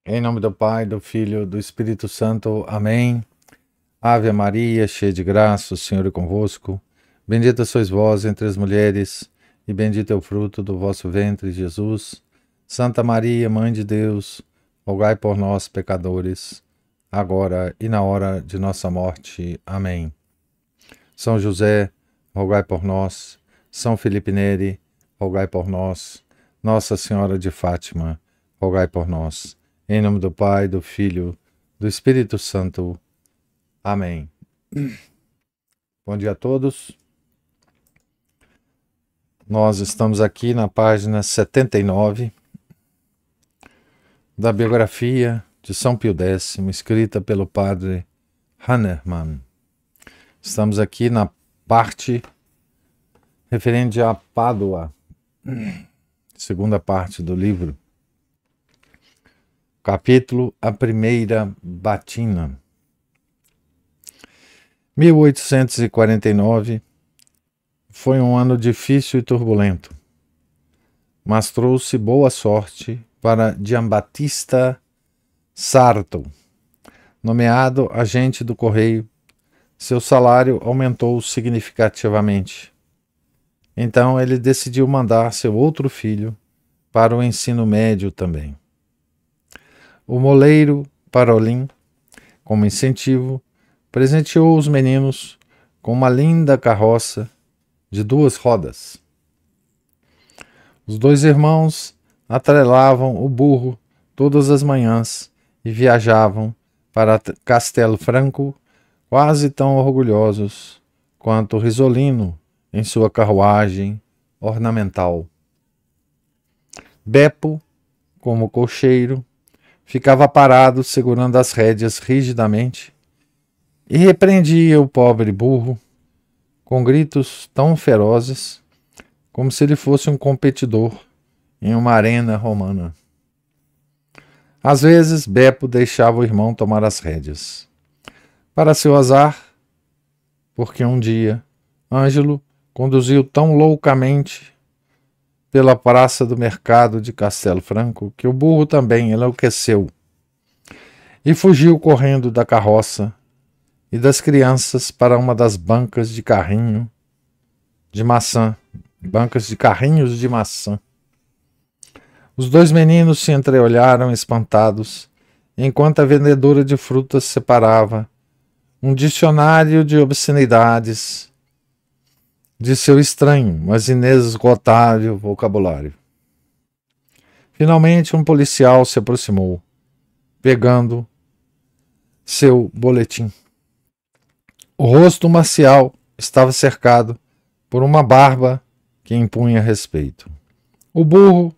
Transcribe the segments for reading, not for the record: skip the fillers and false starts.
Em nome do Pai, do Filho e do Espírito Santo. Amém. Ave Maria, cheia de graça, o Senhor é convosco. Bendita sois vós entre as mulheres, e bendito é o fruto do vosso ventre, Jesus. Santa Maria, Mãe de Deus, rogai por nós, pecadores, agora e na hora de nossa morte. Amém. São José, rogai por nós. São Felipe Neri, rogai por nós. Nossa Senhora de Fátima, rogai por nós. Em nome do Pai, do Filho, do Espírito Santo. Amém. Bom dia a todos. Nós estamos aqui na página 79 da biografia de São Pio X, escrita pelo padre Hahnemann. Estamos aqui na parte referente a Pádua, segunda parte do livro. Capítulo A Primeira Batina. 1849 foi um ano difícil e turbulento, mas trouxe boa sorte para Giambattista Sarto. Nomeado agente do correio, seu salário aumentou significativamente. Então ele decidiu mandar seu outro filho para o ensino médio também. O moleiro Parolin, como incentivo, presenteou os meninos com uma linda carroça de 2 rodas. Os 2 irmãos atrelavam o burro todas as manhãs e viajavam para Castelo Franco quase tão orgulhosos quanto Risolino em sua carruagem ornamental. Beppo, como cocheiro, ficava parado segurando as rédeas rigidamente e repreendia o pobre burro com gritos tão ferozes como se ele fosse um competidor em uma arena romana. Às vezes, Beppo deixava o irmão tomar as rédeas. Para seu azar, porque um dia Ângelo conduziu tão loucamente pela praça do mercado de Castelo Franco que o burro também enlouqueceu e fugiu correndo da carroça e das crianças para uma das bancas de carrinho de maçã, bancas de carrinhos de maçã. Os 2 meninos se entreolharam espantados, enquanto a vendedora de frutas separava um dicionário de obscenidades de seu estranho, mas inesgotável vocabulário. Finalmente um policial se aproximou, pegando seu boletim. O rosto marcial estava cercado por uma barba que impunha respeito. O burro,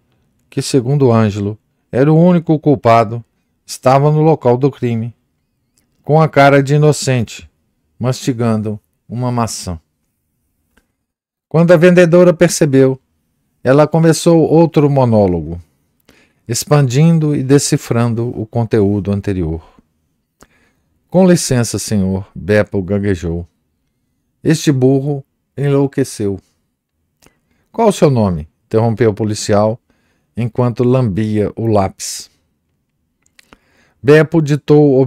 que segundo Ângelo era o único culpado, estava no local do crime, com a cara de inocente, mastigando uma maçã. Quando a vendedora percebeu, ela começou outro monólogo, expandindo e decifrando o conteúdo anterior. Com licença, senhor, Beppo gaguejou. Este burro enlouqueceu. Qual o seu nome? Interrompeu o policial, enquanto lambia o lápis. Beppo ditou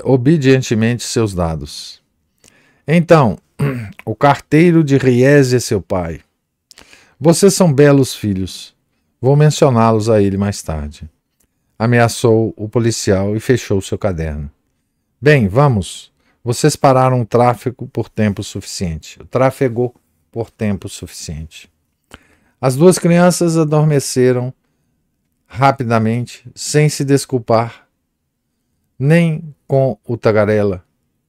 obedientemente seus dados. Então, o carteiro de Riese é seu pai. Vocês são belos filhos. Vou mencioná-los a ele mais tarde. Ameaçou o policial e fechou seu caderno. Bem, vamos. Vocês pararam o tráfego por tempo suficiente. Trafegou por tempo suficiente. As 2 crianças adormeceram rapidamente, sem se desculpar, nem com o tagarela,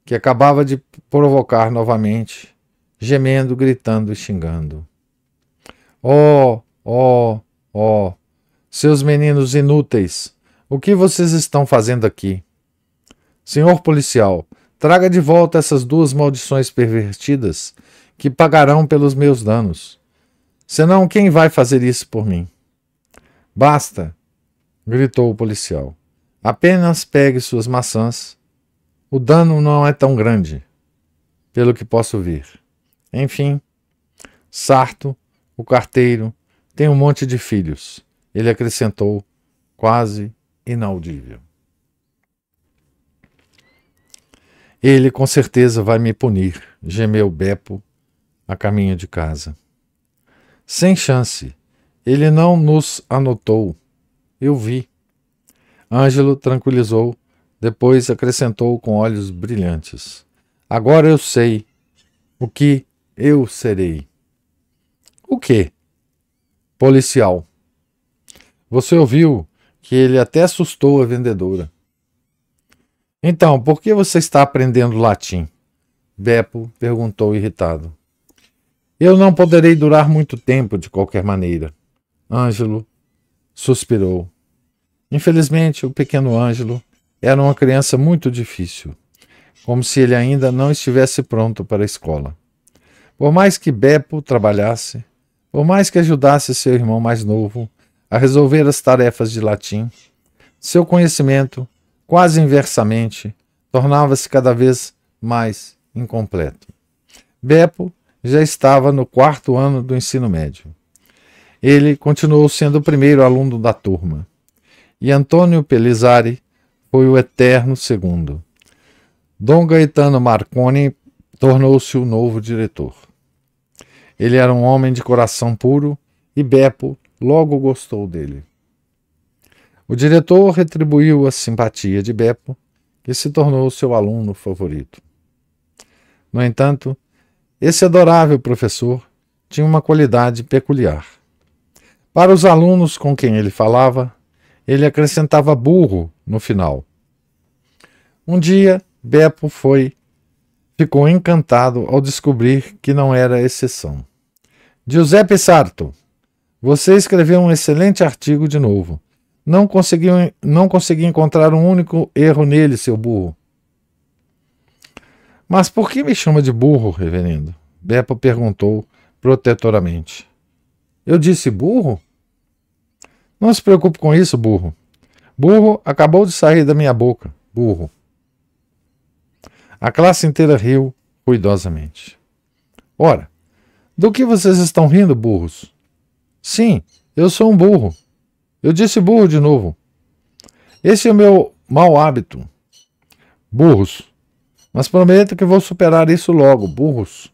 que acabava de provocar novamente, gemendo, gritando e xingando. Oh, oh, oh, seus meninos inúteis, o que vocês estão fazendo aqui? Senhor policial, traga de volta essas 2 maldições pervertidas que pagarão pelos meus danos. Senão, quem vai fazer isso por mim? Basta, gritou o policial. Apenas pegue suas maçãs. O dano não é tão grande, pelo que posso ver. Enfim, Sarto, o carteiro, tem um monte de filhos. Ele acrescentou, quase inaudível. Ele com certeza vai me punir, gemeu Beppo a caminho de casa. Sem chance. Ele não nos anotou. Eu vi. Ângelo tranquilizou, depois acrescentou com olhos brilhantes. Agora eu sei o que eu serei. O quê? Policial. Você ouviu que ele até assustou a vendedora. Então, por que você está aprendendo latim? Beppo perguntou irritado. Eu não poderei durar muito tempo de qualquer maneira. Ângelo suspirou. Infelizmente, o pequeno Ângelo era uma criança muito difícil, como se ele ainda não estivesse pronto para a escola. Por mais que Beppo trabalhasse, por mais que ajudasse seu irmão mais novo a resolver as tarefas de latim, seu conhecimento, quase inversamente, tornava-se cada vez mais incompleto. Beppo já estava no 4º ano do ensino médio. Ele continuou sendo o primeiro aluno da turma, e Antônio Pellizzari foi o eterno segundo. Dom Gaetano Marconi tornou-se o novo diretor. Ele era um homem de coração puro e Beppo logo gostou dele. O diretor retribuiu a simpatia de Beppo, que se tornou seu aluno favorito. No entanto, esse adorável professor tinha uma qualidade peculiar. Para os alunos com quem ele falava, ele acrescentava burro no final. Um dia, Beppo ficou encantado ao descobrir que não era exceção. Giuseppe Sarto, você escreveu um excelente artigo de novo. Não consegui encontrar um único erro nele, seu burro. Mas por que me chama de burro, reverendo? Beppo perguntou protetoramente. Eu disse burro? Não se preocupe com isso, burro. Burro acabou de sair da minha boca. Burro. A classe inteira riu ruidosamente. Ora, do que vocês estão rindo, burros? Sim, eu sou um burro. Eu disse burro de novo. Esse é o meu mau hábito. Burros. Mas prometo que vou superar isso logo, burros.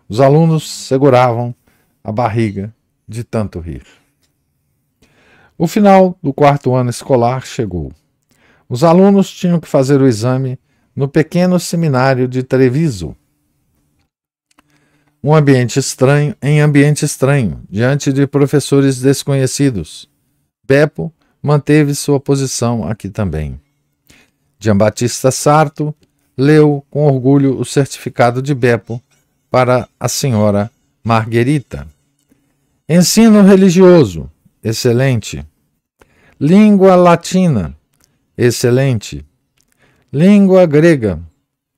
Os alunos seguravam a barriga de tanto rir. O final do 4º ano escolar chegou. Os alunos tinham que fazer o exame no pequeno seminário de Treviso. Em ambiente estranho, diante de professores desconhecidos. Beppo manteve sua posição aqui também. Giambattista Sarto leu com orgulho o certificado de Beppo para a senhora Margherita. Ensino religioso, excelente. Língua latina, excelente. Língua grega,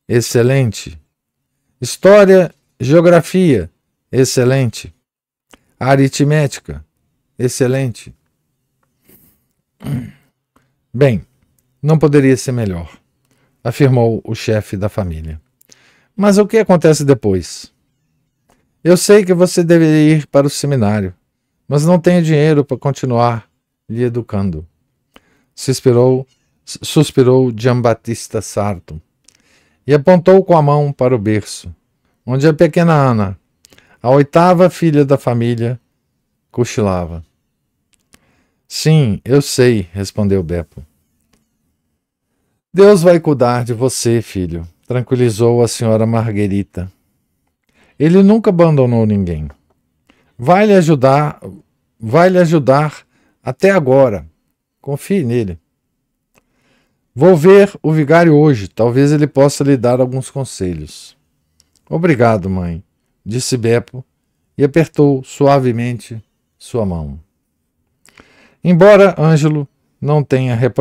excelente. História, geografia, excelente. Aritmética, excelente. Bem, não poderia ser melhor, afirmou o chefe da família. Mas o que acontece depois? Eu sei que você deveria ir para o seminário, mas não tenho dinheiro para continuar lhe educando. Suspirou Giambattista Sarto e apontou com a mão para o berço, onde a pequena Ana, a 8ª filha da família, cochilava. Sim, eu sei, respondeu Beppo. Deus vai cuidar de você, filho, tranquilizou a senhora Margherita. Ele nunca abandonou ninguém. Vai lhe ajudar até agora. Confie nele. Vou ver o vigário hoje, talvez ele possa lhe dar alguns conselhos. Obrigado, mãe, disse Beppo e apertou suavemente sua mão. Embora Ângelo não tenha sido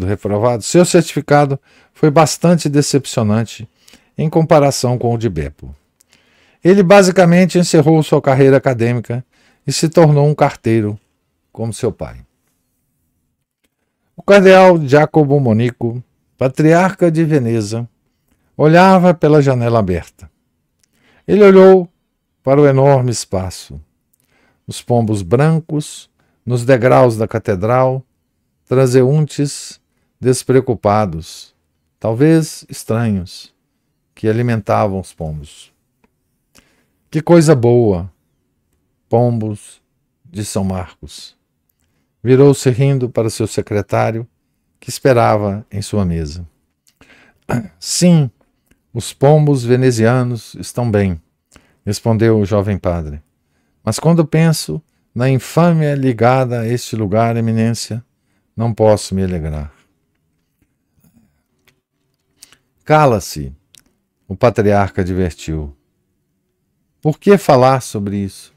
reprovado, seu certificado foi bastante decepcionante em comparação com o de Beppo. Ele basicamente encerrou sua carreira acadêmica e se tornou um carteiro, como seu pai. O cardeal Giacomo Monico, patriarca de Veneza, olhava pela janela aberta. Ele olhou para o enorme espaço. os pombos brancos, nos degraus da catedral, transeuntes despreocupados, talvez estranhos, que alimentavam os pombos. Que coisa boa, pombos de São Marcos. Virou-se rindo para seu secretário, que esperava em sua mesa. Sim, os pombos venezianos estão bem, respondeu o jovem padre. Mas quando penso na infâmia ligada a este lugar, eminência, não posso me alegrar. Cala-se, o patriarca advertiu. Por que falar sobre isso?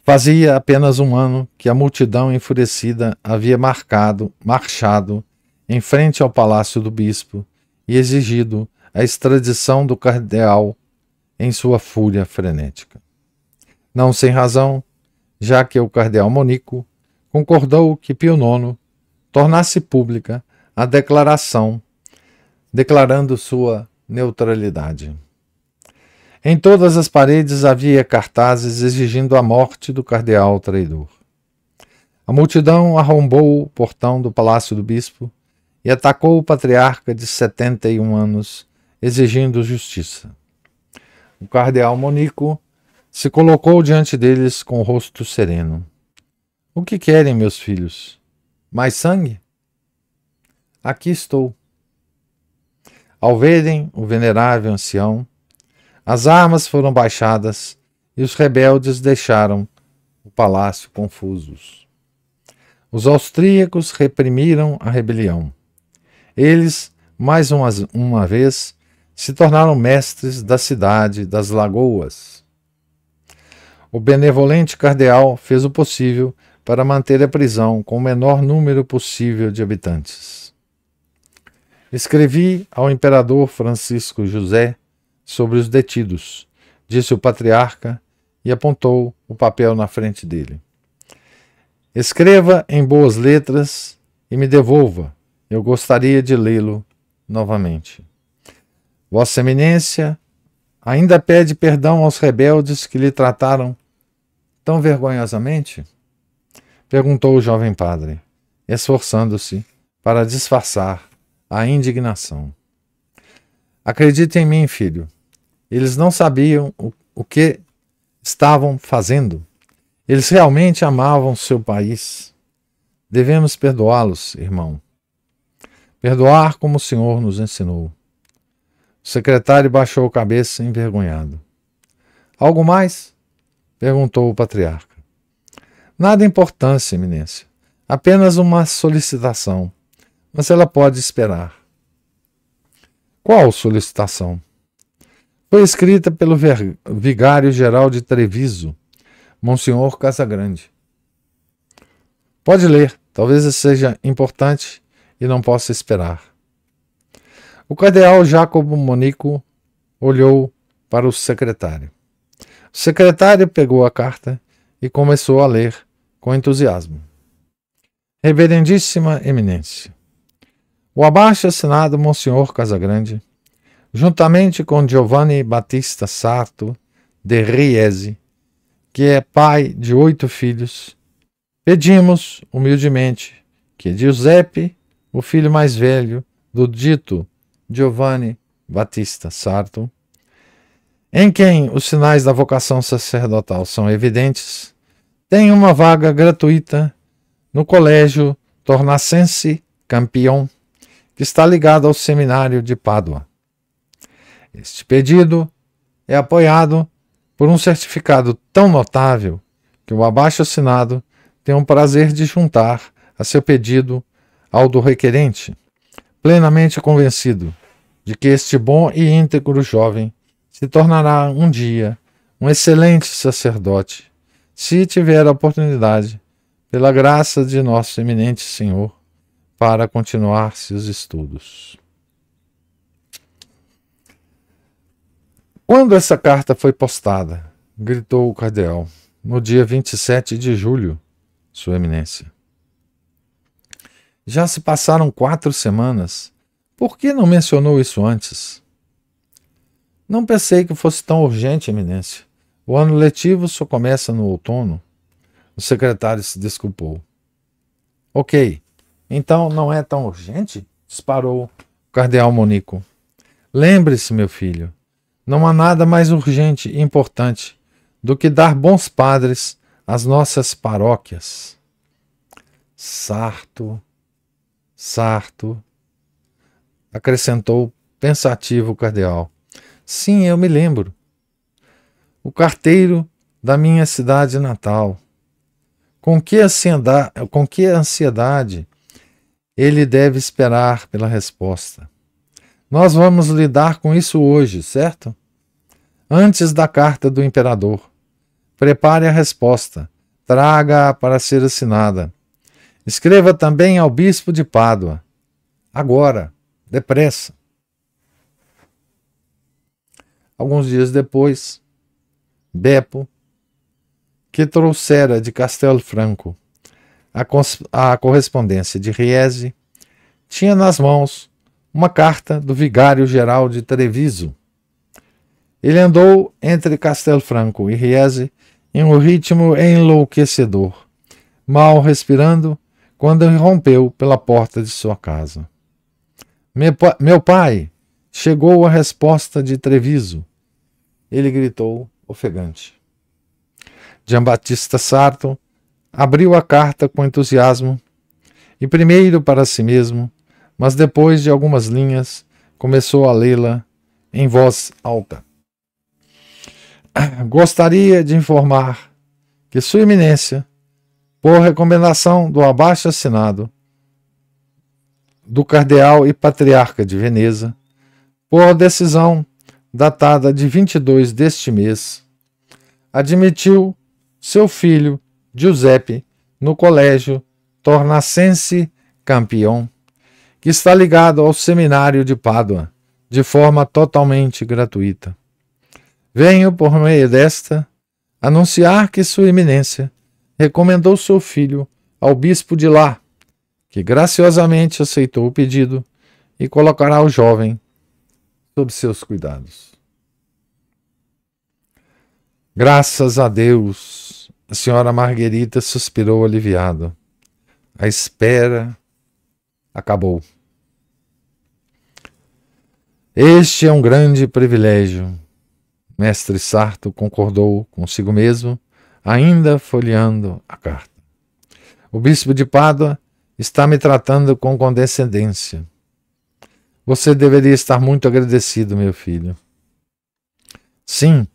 Fazia apenas um ano que a multidão enfurecida havia marchado em frente ao palácio do bispo e exigido a extradição do cardeal em sua fúria frenética. Não sem razão, já que o cardeal Monico concordou que Pio IX tornasse pública a declaração, declarando sua neutralidade. Em todas as paredes havia cartazes exigindo a morte do cardeal traidor. A multidão arrombou o portão do palácio do bispo e atacou o patriarca de 71 anos, exigindo justiça. O cardeal Monico se colocou diante deles com o rosto sereno. O que querem, meus filhos? Mais sangue? Aqui estou. Ao verem o venerável ancião, as armas foram baixadas e os rebeldes deixaram o palácio confusos. Os austríacos reprimiram a rebelião. Eles, mais uma vez, se tornaram mestres da cidade das lagoas. O benevolente cardeal fez o possível para manter a prisão com o menor número possível de habitantes. Escrevi ao imperador Francisco José sobre os detidos, disse o patriarca e apontou o papel na frente dele. Escreva em boas letras e me devolva. Eu gostaria de lê-lo novamente. Vossa Eminência ainda pede perdão aos rebeldes que lhe trataram tão vergonhosamente? Perguntou o jovem padre, esforçando-se para disfarçar a indignação. Acredite em mim, filho. Eles não sabiam o que estavam fazendo. Eles realmente amavam seu país. Devemos perdoá-los, irmão. Perdoar como o Senhor nos ensinou. O secretário baixou a cabeça envergonhado. Algo mais? Perguntou o patriarca. Nada importante, eminência. Apenas uma solicitação. Mas ela pode esperar. Qual solicitação? Foi escrita pelo vigário-geral de Treviso, Monsenhor Casagrande. Pode ler, talvez seja importante e não possa esperar. O cardeal Jacobo Monico olhou para o secretário. O secretário pegou a carta e começou a ler com entusiasmo. Reverendíssima Eminência, o abaixo-assinado Monsenhor Casagrande, juntamente com Giovanni Battista Sarto de Riesi, que é pai de 8 filhos, pedimos humildemente que Giuseppe, o filho mais velho do dito Giovanni Battista Sarto, em quem os sinais da vocação sacerdotal são evidentes, tenha uma vaga gratuita no Colégio Tornacense Campion, que está ligado ao Seminário de Pádua. Este pedido é apoiado por um certificado tão notável que o abaixo-assinado tem o prazer de juntar a seu pedido ao do requerente, plenamente convencido de que este bom e íntegro jovem se tornará um dia um excelente sacerdote, se tiver a oportunidade, pela graça de nosso eminente Senhor, para continuar seus estudos. Quando essa carta foi postada? Gritou o cardeal. No dia 27 de julho, Sua Eminência. Já se passaram 4 semanas. Por que não mencionou isso antes? Não pensei que fosse tão urgente, Eminência. O ano letivo só começa no outono. O secretário se desculpou. Ok, então não é tão urgente? Disparou o cardeal Monico. Lembre-se, meu filho, não há nada mais urgente e importante do que dar bons padres às nossas paróquias. Sarto, acrescentou pensativo o cardeal. Sim, eu me lembro. O carteiro da minha cidade natal. Com que ansiedade ele deve esperar pela resposta. Nós vamos lidar com isso hoje, certo? Antes da carta do imperador. Prepare a resposta. Traga-a para ser assinada. Escreva também ao bispo de Pádua. Agora, depressa. Alguns dias depois, Beppo, que trouxera de Castelo Franco a correspondência de Riese, tinha nas mãos uma carta do vigário-geral de Treviso. Ele andou entre Castelo Franco e Riese em um ritmo enlouquecedor, mal respirando, quando irrompeu pela porta de sua casa. Meu pai, chegou a resposta de Treviso, ele gritou, ofegante. Giambattista Sarto abriu a carta com entusiasmo e primeiro para si mesmo, mas depois de algumas linhas começou a lê-la em voz alta. Gostaria de informar que Sua Eminência, por recomendação do abaixo-assinado do cardeal e patriarca de Veneza, por decisão datada de 22 deste mês, admitiu seu filho Giuseppe no colégio Tornacense Campion, que está ligado ao seminário de Pádua, de forma totalmente gratuita. Venho, por meio desta, anunciar que Sua Eminência recomendou seu filho ao bispo de lá, que graciosamente aceitou o pedido e colocará o jovem sob seus cuidados. Graças a Deus, a senhora Marguerita suspirou aliviado. A espera acabou. Este é um grande privilégio. Mestre Sarto concordou consigo mesmo, ainda folheando a carta. O bispo de Pádua está me tratando com condescendência. Você deveria estar muito agradecido, meu filho. Sim,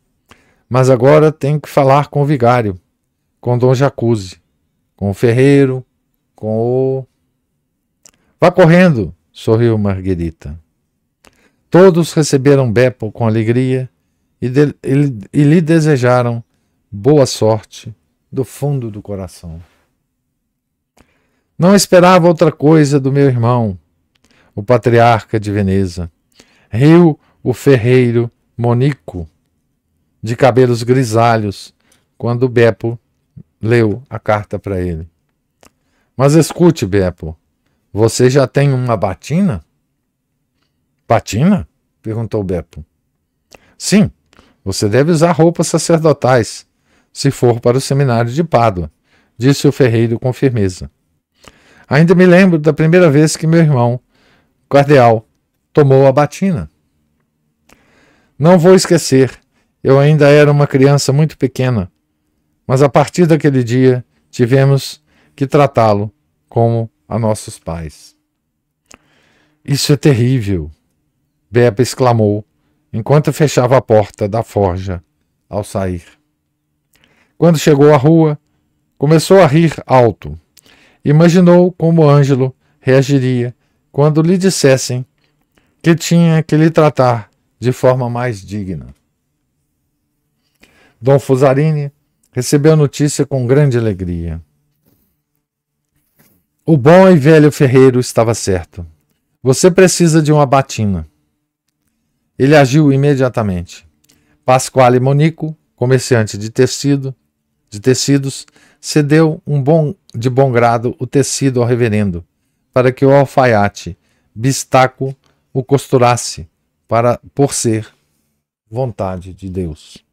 mas agora tenho que falar com o vigário, com Dom Jacuzzi, com o ferreiro, com o... Vá correndo, sorriu Marguerita. Todos receberam Beppo com alegria e lhe desejaram boa sorte do fundo do coração. Não esperava outra coisa do meu irmão, o patriarca de Veneza. Riu o ferreiro Monico, de cabelos grisalhos, quando Beppo leu a carta para ele. Mas escute, Beppo, você já tem uma batina? Batina? Perguntou Beppo. Sim, você deve usar roupas sacerdotais, se for para o seminário de Pádua, disse o ferreiro com firmeza. Ainda me lembro da primeira vez que meu irmão, o cardeal, tomou a batina. Não vou esquecer, eu ainda era uma criança muito pequena, mas a partir daquele dia tivemos que tratá-lo como a nossos pais. Isso é terrível, Beppo exclamou, enquanto fechava a porta da forja ao sair. Quando chegou à rua, começou a rir alto. Imaginou como Ângelo reagiria quando lhe dissessem que tinha que lhe tratar de forma mais digna. Dom Fusarini recebeu a notícia com grande alegria. O bom e velho ferreiro estava certo. Você precisa de uma batina. Ele agiu imediatamente. Pasquale Monico, comerciante de tecidos, cedeu de bom grado o tecido ao reverendo, para que o alfaiate Bistaco o costurasse, por ser vontade de Deus.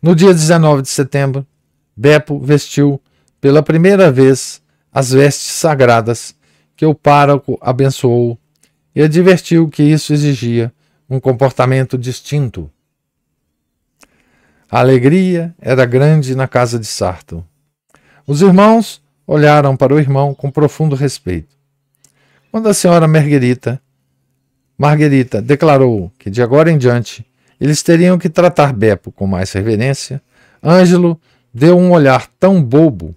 No dia 19 de setembro, Beppo vestiu pela primeira vez as vestes sagradas que o pároco abençoou e advertiu que isso exigia um comportamento distinto. A alegria era grande na casa de Sarto. Os irmãos olharam para o irmão com profundo respeito. Quando a senhora Margherita declarou que de agora em diante eles teriam que tratar Beppo com mais reverência, Ângelo deu um olhar tão bobo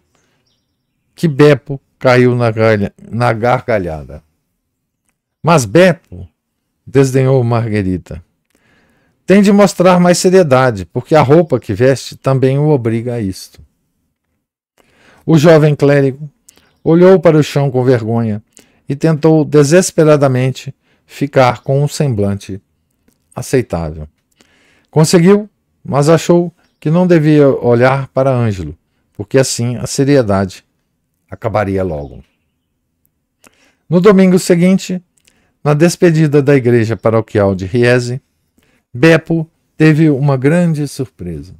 que Beppo caiu na gargalhada. Mas Beppo, desdenhou Margherita, tem de mostrar mais seriedade, porque a roupa que veste também o obriga a isto. O jovem clérigo olhou para o chão com vergonha e tentou desesperadamente ficar com um semblante aceitável. Conseguiu, mas achou que não devia olhar para Ângelo, porque assim a seriedade acabaria logo. No domingo seguinte, na despedida da igreja paroquial de Riese, Beppo teve uma grande surpresa.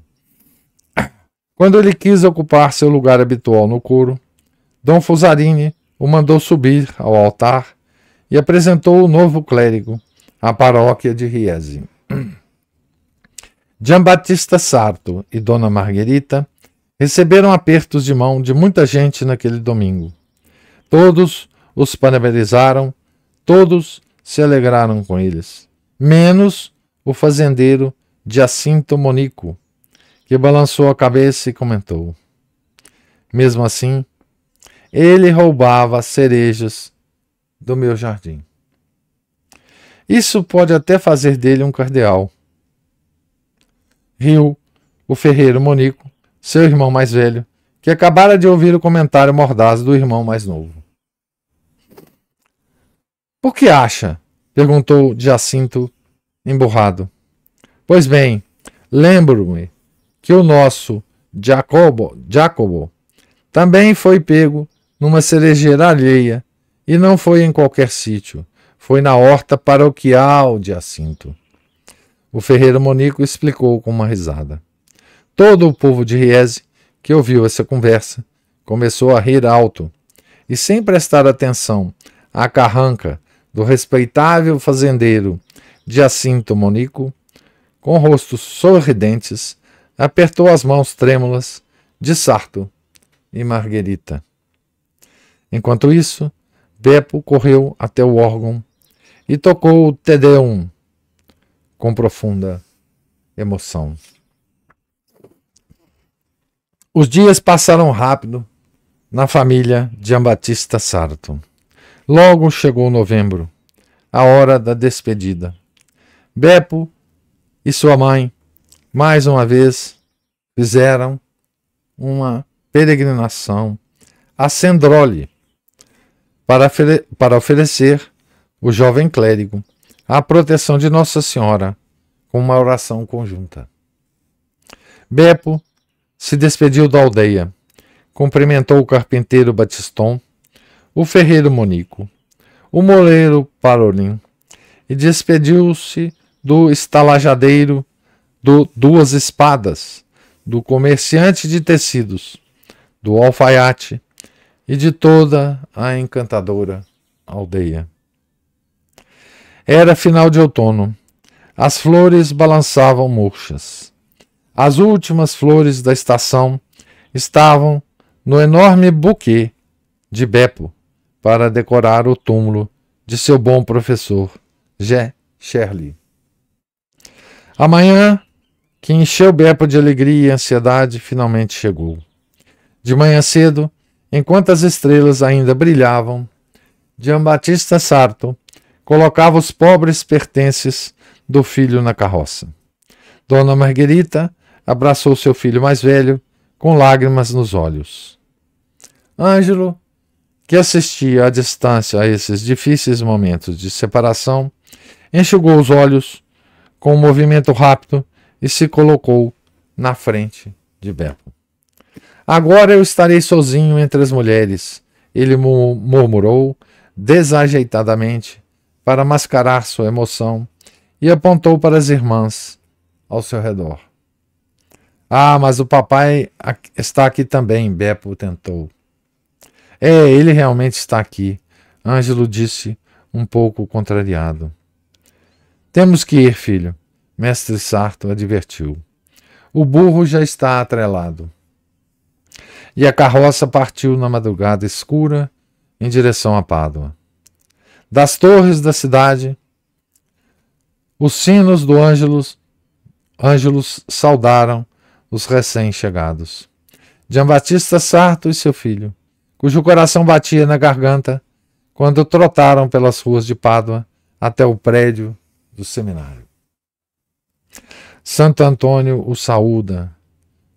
Quando ele quis ocupar seu lugar habitual no coro, Dom Fusarini o mandou subir ao altar e apresentou o novo clérigo à paróquia de Riese. Giambattista Sarto e Dona Margherita receberam apertos de mão de muita gente naquele domingo. Todos os parabenizaram, todos se alegraram com eles, menos o fazendeiro Giacinto Monico, que balançou a cabeça e comentou: mesmo assim, ele roubava as cerejas do meu jardim. Isso pode até fazer dele um cardeal. Riu o ferreiro Monico, seu irmão mais velho, que acabara de ouvir o comentário mordaz do irmão mais novo. Por que acha? Perguntou Giacinto, emburrado. Pois bem, lembro-me que o nosso Jacobo também foi pego numa cerejeira alheia e não foi em qualquer sítio, foi na horta paroquial de Jacinto. O ferreiro Monico explicou com uma risada. Todo o povo de Riese, que ouviu essa conversa, começou a rir alto e, sem prestar atenção à carranca do respeitável fazendeiro Giacinto Monico, com rostos sorridentes, apertou as mãos trêmulas de Sarto e Margherita. Enquanto isso, Beppo correu até o órgão e tocou o Te Deum com profunda emoção. Os dias passaram rápido na família Giambattista Sarto. Logo chegou novembro, a hora da despedida. Beppo e sua mãe, mais uma vez, fizeram uma peregrinação a Sendrole para oferecer o jovem clérigo à proteção de Nossa Senhora com uma oração conjunta. Beppo se despediu da aldeia, cumprimentou o carpinteiro Batiston, o ferreiro Monico, o moleiro Parolin e despediu-se do estalajadeiro do Duas Espadas, do comerciante de tecidos, do alfaiate e de toda a encantadora aldeia. Era final de outono. As flores balançavam murchas. As últimas flores da estação estavam no enorme buquê de Beppo para decorar o túmulo de seu bom professor, G. Shirley. A manhã, que encheu Beppo de alegria e ansiedade, finalmente chegou. De manhã cedo, enquanto as estrelas ainda brilhavam, Giambattista Sarto colocava os pobres pertences do filho na carroça. Dona Margherita abraçou seu filho mais velho com lágrimas nos olhos. Ângelo, que assistia à distância a esses difíceis momentos de separação, enxugou os olhos com um movimento rápido e se colocou na frente de Beppo. Agora eu estarei sozinho entre as mulheres, ele murmurou desajeitadamente para mascarar sua emoção e apontou para as irmãs ao seu redor. Ah, mas o papai está aqui também, Beppo tentou. É, ele realmente está aqui, Ângelo disse, um pouco contrariado. Temos que ir, filho, mestre Sarto advertiu. O burro já está atrelado. E a carroça partiu na madrugada escura em direção a Pádua. Das torres da cidade, os sinos do Ângelus saudaram os recém-chegados. Giambattista Sarto e seu filho, cujo coração batia na garganta quando trotaram pelas ruas de Pádua até o prédio do seminário. Santo Antônio o saúda,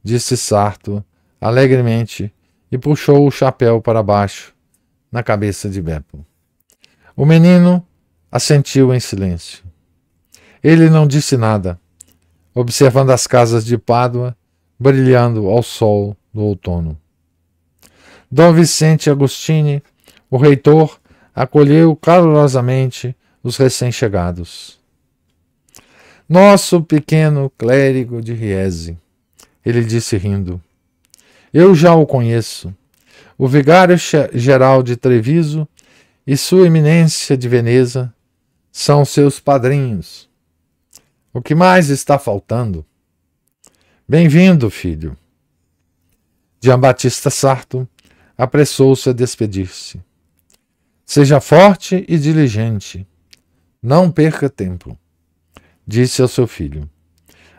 disse Sarto alegremente e puxou o chapéu para baixo na cabeça de Beppo. O menino assentiu em silêncio. Ele não disse nada, observando as casas de Pádua brilhando ao sol do outono. Dom Vicente Agostini, o reitor, acolheu calorosamente os recém-chegados. Nosso pequeno clérigo de Riese, ele disse rindo. Eu já o conheço. O vigário-geral de Treviso e sua eminência de Veneza são seus padrinhos. O que mais está faltando? Bem-vindo, filho. Giambattista Sarto apressou-se a despedir-se. Seja forte e diligente. Não perca tempo, disse ao seu filho,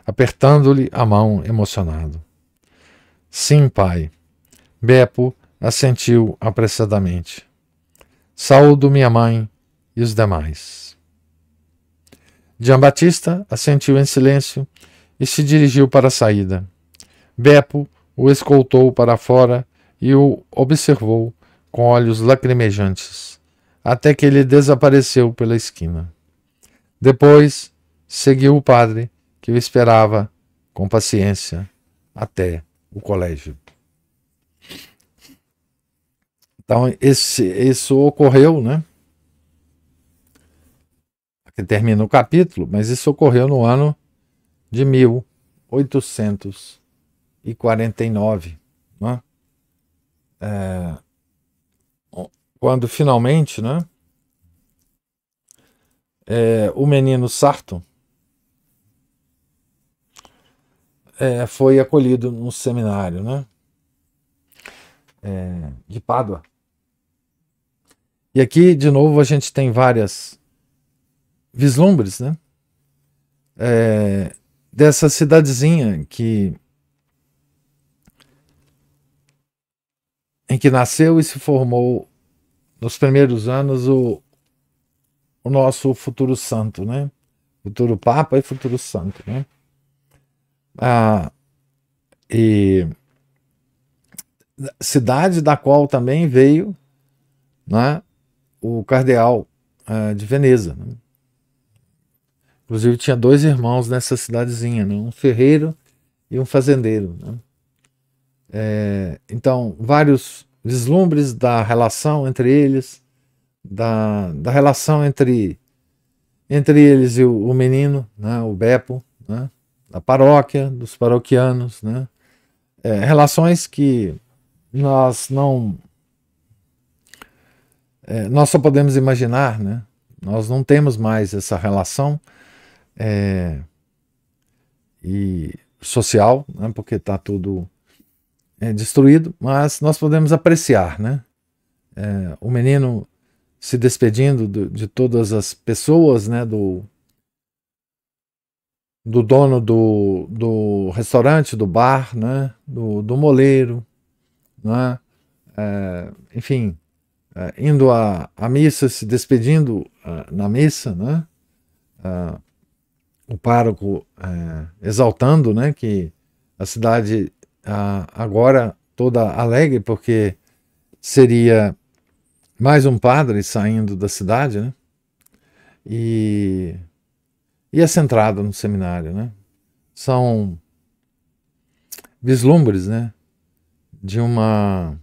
apertando-lhe a mão emocionado. Sim, pai. Beppo assentiu apressadamente. Saúdo minha mãe e os demais. Giambattista assentiu em silêncio e se dirigiu para a saída. Beppo o escoltou para fora e o observou com olhos lacrimejantes, até que ele desapareceu pela esquina. Depois seguiu o padre, que o esperava com paciência até o colégio. Então, isso ocorreu, né? Aqui termina o capítulo, mas isso ocorreu no ano de 1849, né? Quando finalmente, né, o menino Sarto foi acolhido no seminário, né, de Pádua. E aqui, de novo, a gente tem várias vislumbres, né, dessa cidadezinha em que nasceu e se formou nos primeiros anos o nosso futuro santo, né? Futuro Papa e futuro santo, né? E cidade da qual também veio, né, o cardeal de Veneza, né? Inclusive tinha dois irmãos nessa cidadezinha, né? Um ferreiro e um fazendeiro, né? Então, vários vislumbres da relação entre eles, da relação entre eles e o menino, né, o Beppo, né, da paróquia, dos paroquianos, né, relações que nós só podemos imaginar, né, nós não temos mais essa relação e social, né, porque está tudo destruído, mas nós podemos apreciar, né, o menino se despedindo de todas as pessoas, né, do dono do restaurante, do bar, né, do moleiro, né, enfim, indo à missa, se despedindo na missa, né, o pároco exaltando, né, que a cidade agora toda alegre, porque seria mais um padre saindo da cidade, né? E essa entrada no seminário, né? São vislumbres, né? De uma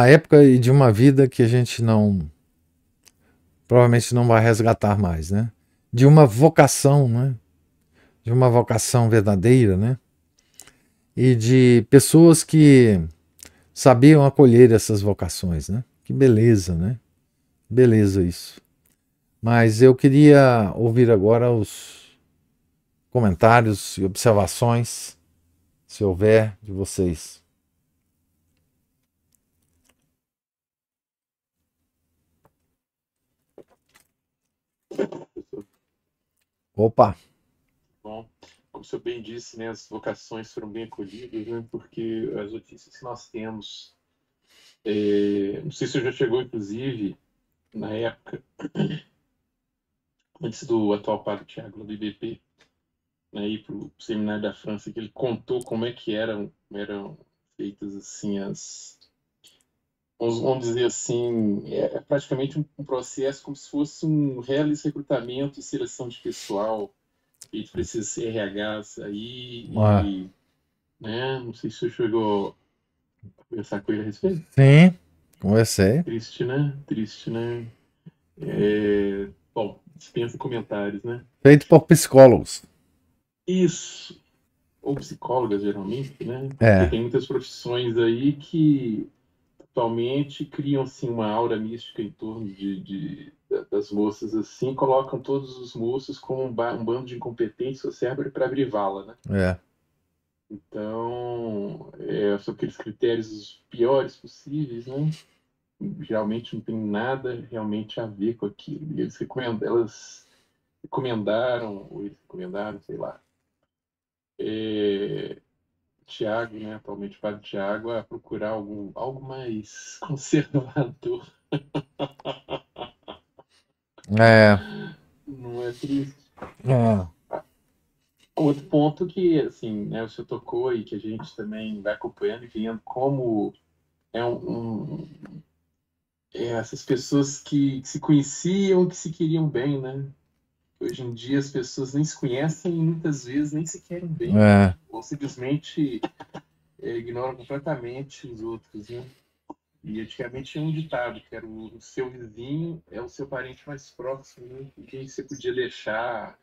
época e de uma vida que a gente provavelmente não vai resgatar mais, né? De uma vocação, né? De uma vocação verdadeira, né? e de pessoas que sabiam acolher essas vocações, né? Que beleza, né? Beleza isso. Mas eu queria ouvir agora os comentários e observações, se houver, de vocês. Opa! Bom, como o senhor bem disse, né, as vocações foram bem acolhidas, né, porque as notícias que nós temos, não sei se o senhor já chegou, inclusive, na época, antes do atual padre Tiago, do IBP, né, ir para o seminário da França, que ele contou como é que eram feitas, assim, vamos dizer assim, é praticamente um processo como se fosse um reles recrutamento e seleção de pessoal, e precisa ser RHs aí, Ah, e né? Não sei se você chegou a conversar com ele a respeito. sim, conversei. Triste, né? Triste, né? Bom, dispensa comentários, né? Feito por psicólogos. Isso. Ou psicólogas, geralmente, né? Porque É, tem muitas profissões aí que atualmente criam assim, uma aura mística em torno das moças, assim, colocam todos os moços como um bando de incompetentes, só serve para brivá-la, né? é. Então, são aqueles critérios os piores possíveis, né? Geralmente não tem nada realmente a ver com aquilo. E elas recomendaram, ou eles recomendaram, sei lá, Tiago, né, atualmente o padre Tiago, a procurar algo mais conservador. É, Não é triste? é, Outro ponto que, assim, né, o senhor tocou e que a gente também vai acompanhando e vendo como é essas pessoas que se conheciam, que se queriam bem, né? Hoje em dia as pessoas nem se conhecem e muitas vezes nem se querem bem, né? é, Ou simplesmente ignoram completamente os outros, né? E antigamente tinha um ditado que era o seu vizinho é o seu parente mais próximo, né? E quem você podia deixar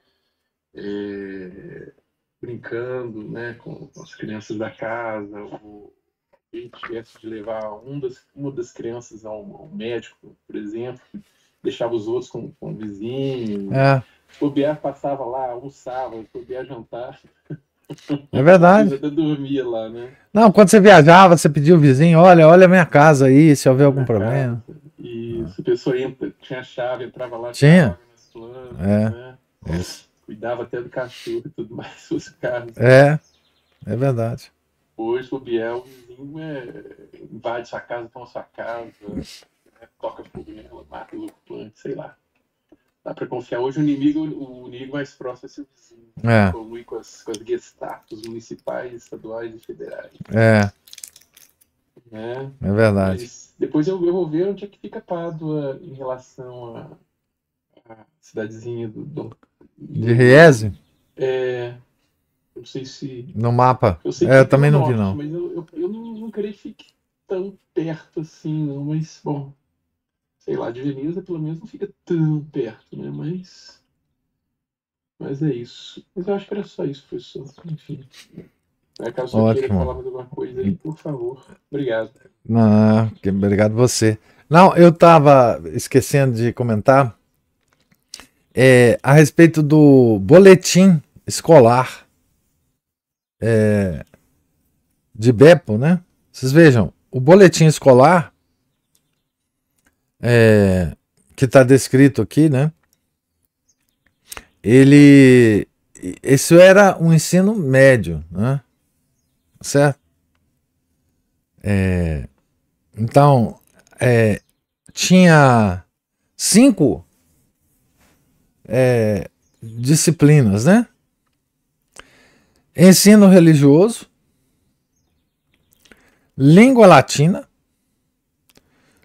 brincando, né, com as crianças da casa, ou quem tivesse de levar uma das crianças ao médico, por exemplo, deixava os outros com o vizinho, é, bobear passava lá, almoçava, bobear jantar, é às vezes verdade. até dormia lá, né? Não, quando você viajava, você pedia o vizinho, olha a minha casa aí, se houver Na algum minha casa. problema. E se a pessoa tinha chave, entrava lá, tirava Tinha? água nas plantas, É, né? isso. Cuidava até do cachorro e tudo mais, se fosse o caso, né? É, é verdade. Hoje, o Biel, o vizinho invade sua casa, toma sua casa, né? Toca fogo nela, mata o ocupante, sei lá. Dá pra confiar. Hoje o inimigo mais próximo é seu vizinho. É, Colui com as Gestapos municipais, estaduais e federais. é, Né? é verdade. Mas depois eu vou ver onde é que fica Pádua em relação à cidadezinha De do Riese, é, não sei se. no mapa. Eu sei que É, eu fica no também não vi, norte, não. mas eu não creio que fique tão perto assim, não. Mas, bom, sei lá, de Veneza pelo menos não fica tão perto, né? Mas é isso. Mas eu acho que era só isso, professor. Enfim. Caso só queira Ótimo. falar mais alguma coisa aí, por favor. Obrigado. Não, obrigado você. Não, eu estava esquecendo de comentar a respeito do boletim escolar de Beppo, né? Vocês vejam, o boletim escolar que está descrito aqui, né? Ele, isso era um ensino médio, né? Certo? Então, tinha 5 disciplinas, né? Ensino religioso, língua latina,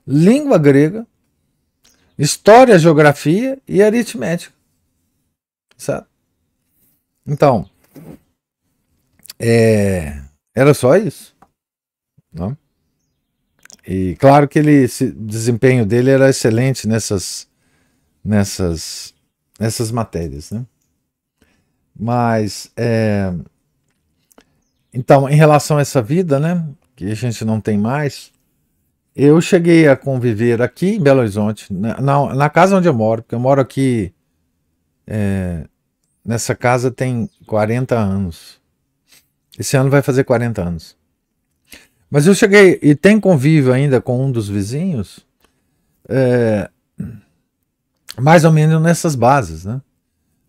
língua grega, história, geografia e aritmética, certo? Então, era só isso, não? E claro que o desempenho dele era excelente nessas, nessas matérias, né? Mas, Então, em relação a essa vida, né, que a gente não tem mais, eu cheguei a conviver aqui em Belo Horizonte, na casa onde eu moro, porque eu moro aqui, nessa casa tem 40 anos. Esse ano vai fazer 40 anos. Mas eu cheguei, e tem convívio ainda com um dos vizinhos, mais ou menos nessas bases, né?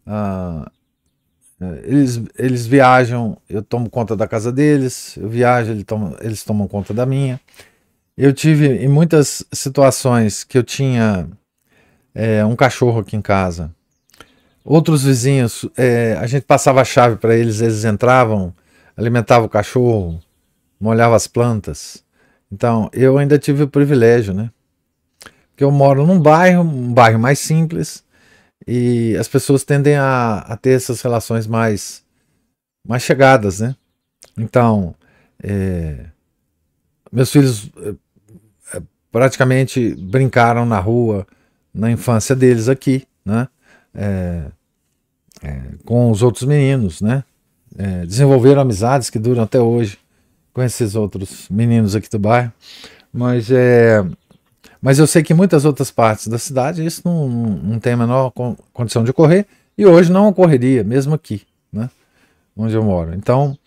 Ah, eles viajam, eu tomo conta da casa deles, eu viajo, eles tomam conta da minha. Eu tive em muitas situações que eu tinha um cachorro aqui em casa. Outros vizinhos, a gente passava a chave para eles, eles entravam, alimentavam o cachorro, molhavam as plantas. Então, eu ainda tive o privilégio, né? Porque eu moro num bairro, um bairro mais simples, e as pessoas tendem a ter essas relações mais chegadas, né? Então, meus filhos praticamente brincaram na rua na infância deles aqui, né? Com os outros meninos, né? Desenvolveram amizades que duram até hoje com esses outros meninos aqui do bairro. Mas eu sei que em muitas outras partes da cidade isso não tem a menor condição de ocorrer, e hoje não ocorreria, mesmo aqui, né? Onde eu moro. Então,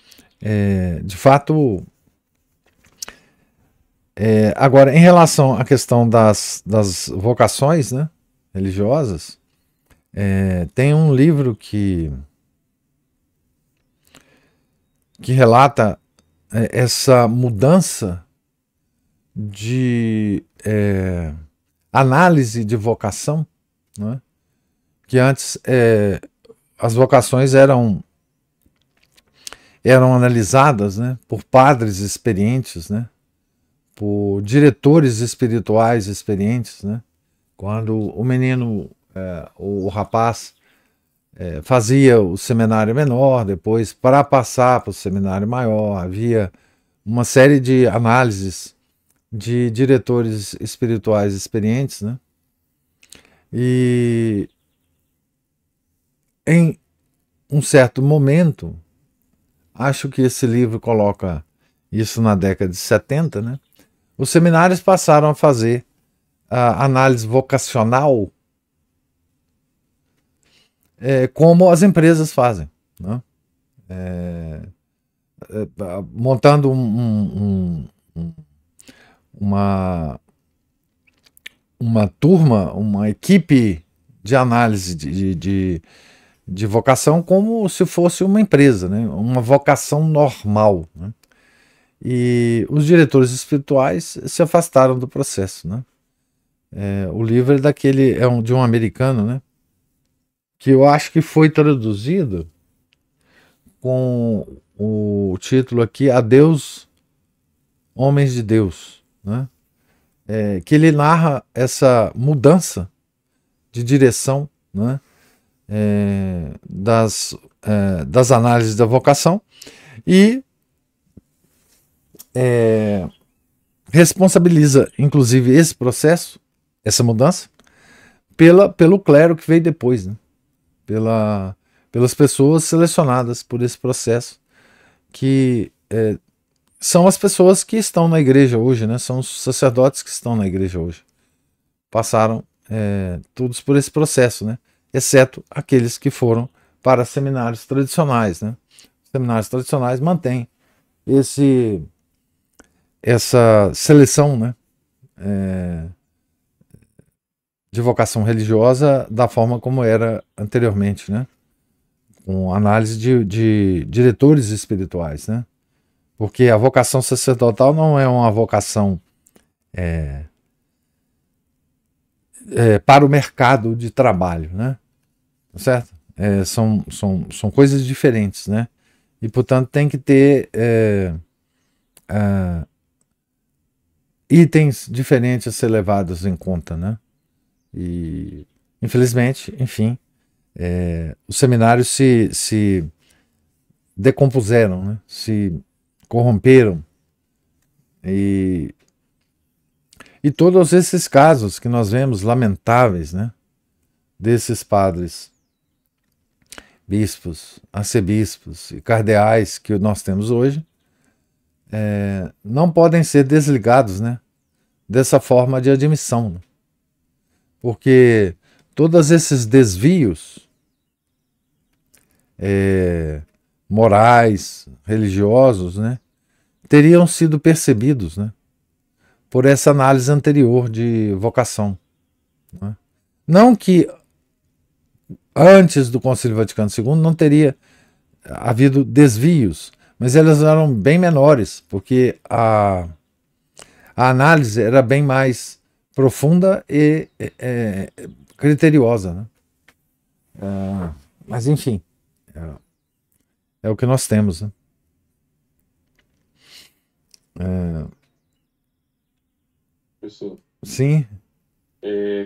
de fato, agora, em relação à questão das vocações, né, religiosas, tem um livro que relata essa mudança de análise de vocação, né? Que antes as vocações eram analisadas, né, por padres experientes, né, por diretores espirituais experientes, né? Quando o menino, o rapaz, fazia o seminário menor, depois para passar para o seminário maior, havia uma série de análises de diretores espirituais experientes, né? E em um certo momento, acho que esse livro coloca isso na década de 70, né? Os seminários passaram a fazer a análise vocacional como as empresas fazem, né? Montando uma turma, uma equipe de análise de vocação como se fosse uma empresa, né? Uma vocação normal, né? E os diretores espirituais se afastaram do processo, né? O livro é de um americano, né? Que eu acho que foi traduzido com o título aqui, Adeus, Homens de Deus, né? Que ele narra essa mudança de direção, né? Das análises da vocação, e responsabiliza, inclusive, esse processo, essa mudança, pelo clero que veio depois, né? Pelas pessoas selecionadas por esse processo, que são as pessoas que estão na igreja hoje, né? São os sacerdotes que estão na igreja hoje. Passaram todos por esse processo, né? Exceto aqueles que foram para seminários tradicionais, né? Os seminários tradicionais mantêm essa seleção, né? De vocação religiosa da forma como era anteriormente, né? Com análise de diretores espirituais, né? Porque a vocação sacerdotal não é uma vocação para o mercado de trabalho, né? Certo? São coisas diferentes, né? E, portanto, tem que ter itens diferentes a ser levados em conta, né? E, infelizmente, enfim, os seminários se decompuseram, né? Se corromperam, e todos esses casos que nós vemos lamentáveis, né? Desses padres, bispos, arcebispos e cardeais que nós temos hoje, não podem ser desligados, né, dessa forma de admissão, né? Porque todos esses desvios morais, religiosos, né, teriam sido percebidos, né, por essa análise anterior de vocação, né? Não que antes do Concílio Vaticano II não teria havido desvios, mas elas eram bem menores, porque a análise era bem mais profunda e criteriosa, né? Mas enfim, é o que nós temos, né? Professor, Sim,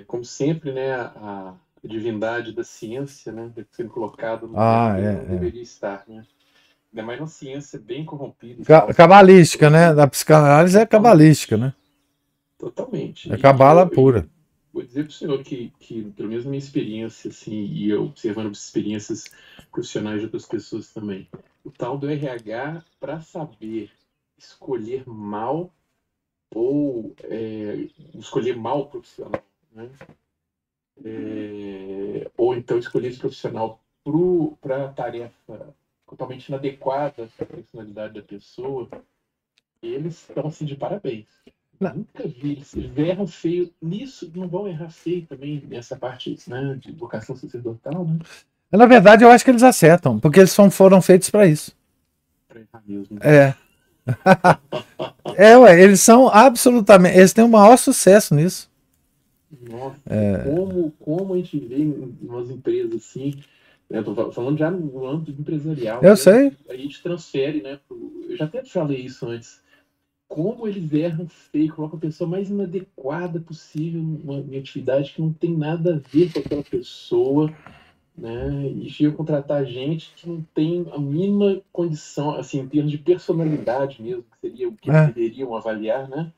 como sempre, né, a divindade da ciência, né, sendo colocada no lugar que não deveria estar, né? Ainda mais uma ciência bem corrompida. Cabalística, né? A psicanálise é cabalística, né? Totalmente. É cabala pura. Vou dizer para o senhor que, pelo menos na minha experiência, assim, e eu observando as experiências profissionais de outras pessoas também, o tal do RH, para saber escolher mal ou escolher mal o profissional, né? Ou então escolher esse profissional para a tarefa totalmente inadequada à personalidade da pessoa, eles estão assim de parabéns. Nunca vi eles erram feio nisso, não vão errar feio também nessa parte, né, de vocação sacerdotal, né? Na verdade, eu acho que eles acertam, porque eles foram feitos para isso. Para errar mesmo. Eles são absolutamente. Eles têm o maior sucesso nisso. Nossa, como a gente vê em umas empresas assim, né, tô falando já no âmbito empresarial. Eu sei. A gente transfere, né? Eu já até falei isso antes. Como eles erram feio, colocam a pessoa mais inadequada possível numa atividade que não tem nada a ver com aquela pessoa, né? E chega a contratar gente que não tem a mínima condição, assim, em termos de personalidade mesmo, que seria o que eles deveriam avaliar, né?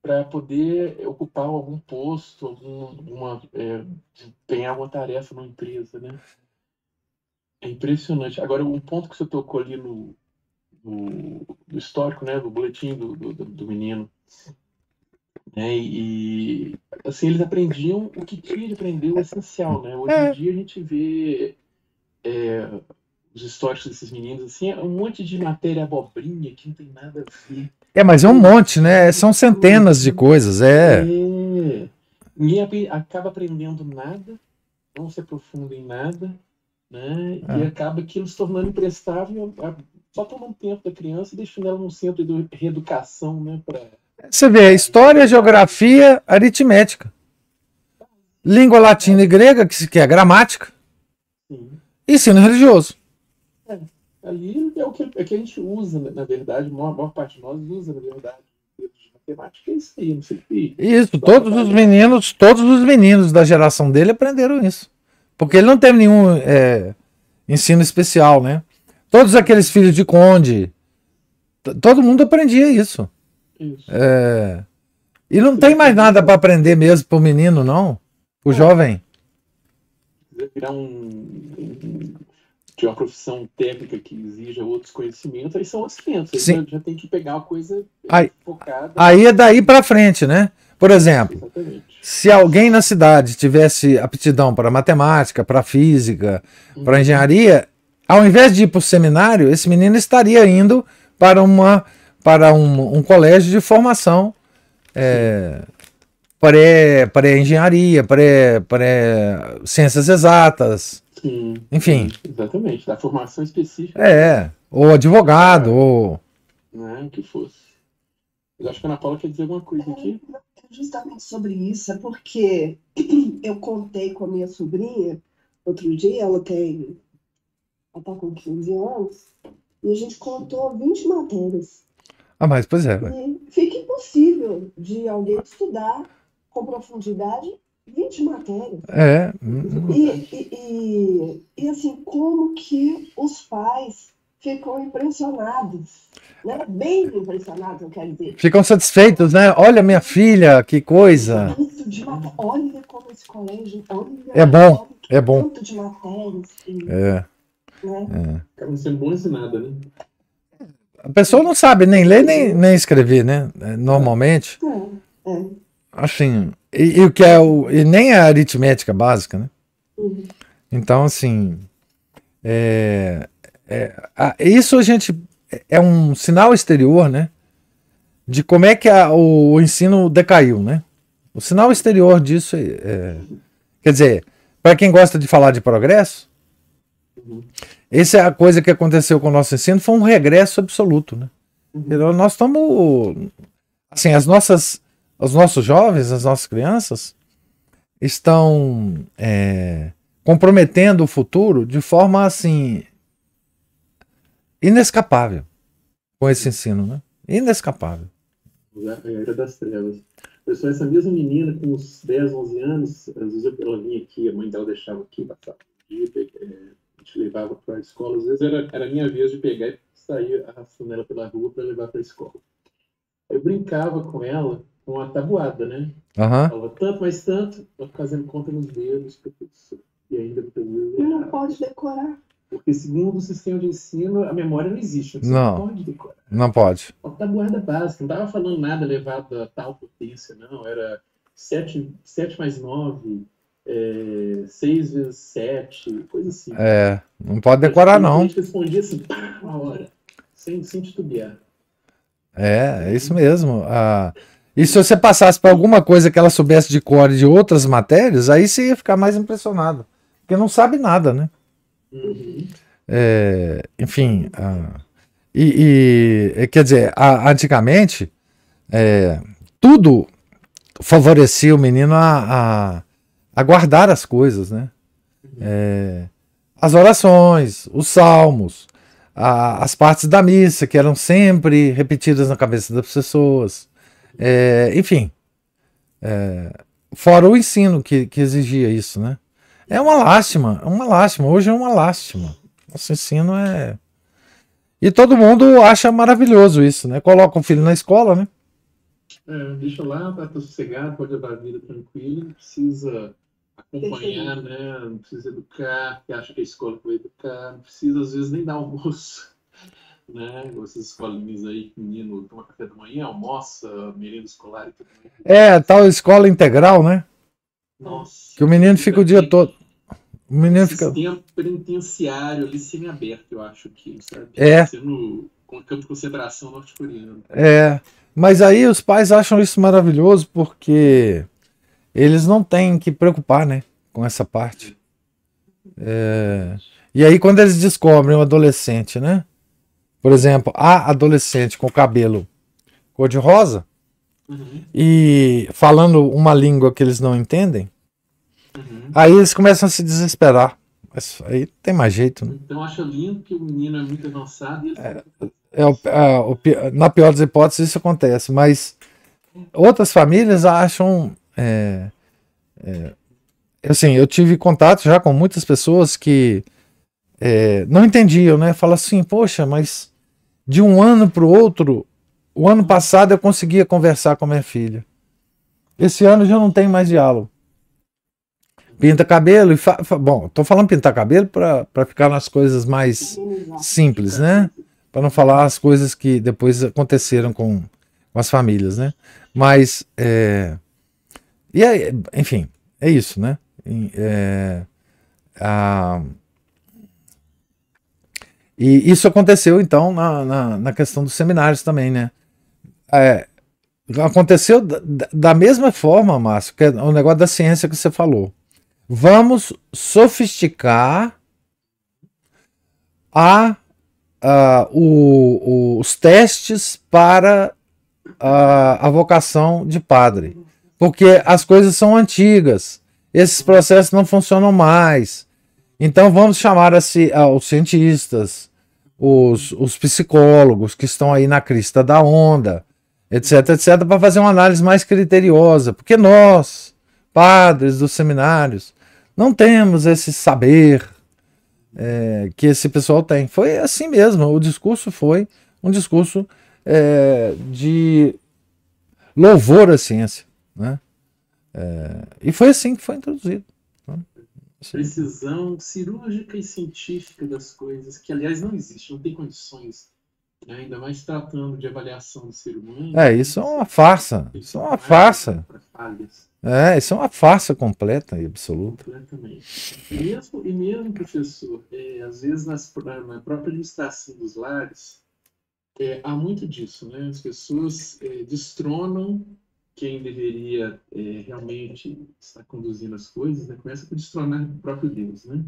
Para poder ocupar algum posto, desempenhar alguma tarefa numa empresa, né? É impressionante. Agora, um ponto que você tocou ali no histórico, né, do boletim do menino, né, e assim, eles aprendiam o que tinha de aprender, o essencial, né? Hoje em dia a gente vê os históricos desses meninos, assim, um monte de matéria abobrinha que não tem nada a ver. Mas é um monte, né? São centenas de coisas, Ninguém acaba aprendendo nada, não se aprofunda em nada, né? E acaba aquilo se tornando imprestável, só tomando tempo da criança e deixando ela num centro de reeducação, né? Você vê, história, geografia, aritmética. Língua latina e grega, que é gramática. Sim. Ensino religioso. Ali é o que a gente usa, na verdade, a maior parte de nós usa, na verdade. Matemática é isso aí, não sei o que. Isso, todos os meninos da geração dele aprenderam isso. Porque ele não teve nenhum ensino especial, né? Todos aqueles filhos de conde, todo mundo aprendia isso. E não tem mais nada para aprender mesmo pro menino, não. Pro jovem. Se quiser virar de uma profissão técnica que exija outros conhecimentos, aí são outros 500. Aí já tem que pegar uma coisa focada. Aí é daí para frente, né? Por exemplo, se alguém na cidade tivesse aptidão para matemática, para física, para engenharia, ao invés de ir para o seminário, esse menino estaria indo para um colégio de formação pré-engenharia, pré-ciências exatas. Sim, enfim. Exatamente, da formação específica. Ou advogado, ou. Né, que fosse. Eu acho que a Ana Paula quer dizer alguma coisa aqui. Justamente sobre isso, é porque eu contei com a minha sobrinha outro dia, ela está com 15 anos, e a gente contou 20 matérias. Mas pois é. E fica impossível de alguém estudar com profundidade 20 matérias. E assim, como que os pais ficam impressionados, né? Bem impressionados, eu quero dizer. Ficam satisfeitos, né? Olha, minha filha, que coisa. Olha como esse colégio... É bom. Tanto de matérias. Acaba sendo bom ensinada, né? A pessoa não sabe nem ler nem escrever, né? Normalmente. Assim, e o que é e nem a aritmética básica, né? Então, assim, isso a gente é um sinal exterior, né? De como é que o ensino decaiu, né? O sinal exterior disso quer dizer, para quem gosta de falar de progresso, essa é a coisa que aconteceu com o nosso ensino, foi um regresso absoluto, né? Então, nós estamos, assim, os nossos jovens, as nossas crianças estão comprometendo o futuro de forma, assim, inescapável com esse ensino, né? Inescapável. Era das trevas. Pessoal, essa mesma menina com uns 10, 11 anos, às vezes ela vinha aqui, a mãe dela deixava aqui, passava o dia, a gente levava para a escola, às vezes era a minha vez de pegar e sair arrastando ela pela rua para levar para a escola. Eu brincava com ela com a tabuada, né? Falava tanto, mais tanto, ela fazendo conta nos dedos, professor. E ainda muitas vezes não pode decorar. Porque segundo o sistema de ensino, a memória não existe. Você não pode decorar. Não pode. A tabuada básica, não estava falando nada elevado a tal potência, não. Era 7 mais 9, 6 vezes 7, coisa assim. Não pode decorar, não. A gente respondia assim, pá, uma hora, sem titubear. É isso mesmo. E se você passasse para alguma coisa que ela soubesse de cor de outras matérias, aí você ia ficar mais impressionado. Porque não sabe nada, né? Enfim, quer dizer, antigamente tudo favorecia o menino a guardar as coisas, né? As orações, os salmos, as partes da missa que eram sempre repetidas na cabeça das pessoas, enfim, fora o ensino que exigia isso, né? É uma lástima, hoje é uma lástima. Nosso ensino E todo mundo acha maravilhoso isso, né? Coloca o filho na escola, né? Deixa lá, tá sossegado, pode levar a vida tranquila, não precisa acompanhar, né? Não precisa educar, que acha que a escola vai educar, não precisa às vezes nem dar almoço, né? Essas escolinhas aí que o menino toma café da manhã, almoça, merenda escolar e tudo mais. Tal escola integral, né? Nossa. Que o menino fica o dia todo. O menino sistema penitenciário ali semi-aberto, eu acho que, sabe? Sendo com campo de concentração norte-coreano. Mas aí os pais acham isso maravilhoso porque eles não têm que preocupar, né, com essa parte. E aí quando eles descobrem um adolescente, né? Por exemplo, a adolescente com cabelo cor-de-rosa e falando uma língua que eles não entendem, aí eles começam a se desesperar. Mas aí não tem mais jeito, né? Então acha lindo que o menino é muito avançado e na pior das hipóteses isso acontece, mas outras famílias acham assim, eu tive contato já com muitas pessoas que não entendiam, né? Fala assim, poxa, mas de um ano para o outro, o ano passado eu conseguia conversar com a minha filha, esse ano já não tem mais diálogo. Pinta cabelo e bom, tô falando pintar cabelo para ficar nas coisas mais simples, né? Para não falar as coisas que depois aconteceram com as famílias, né? Mas e aí, enfim, é isso, né? E isso aconteceu então na questão dos seminários também, né? Aconteceu da mesma forma, Márcio, que é o negócio da ciência que você falou. Vamos sofisticar os testes para a vocação de padre, porque as coisas são antigas, esses processos não funcionam mais. Então vamos chamar os cientistas, os psicólogos que estão aí na crista da onda, etc, etc, para fazer uma análise mais criteriosa, porque nós, padres dos seminários, não temos esse saber que esse pessoal tem. Foi assim mesmo, o discurso foi um discurso de louvor à ciência, né? E foi assim que foi introduzido. Né? Precisão cirúrgica e científica das coisas, que aliás não existe, não tem condições Ainda mais tratando de avaliação do ser humano. Isso é uma farsa. Isso é uma farsa. Isso é uma farsa completa e absoluta. Completamente. E mesmo, professor, às vezes na própria administração dos lares, há muito disso, né? As pessoas destronam quem deveria realmente estar conduzindo as coisas, né? Começa por destronar o próprio Deus, né?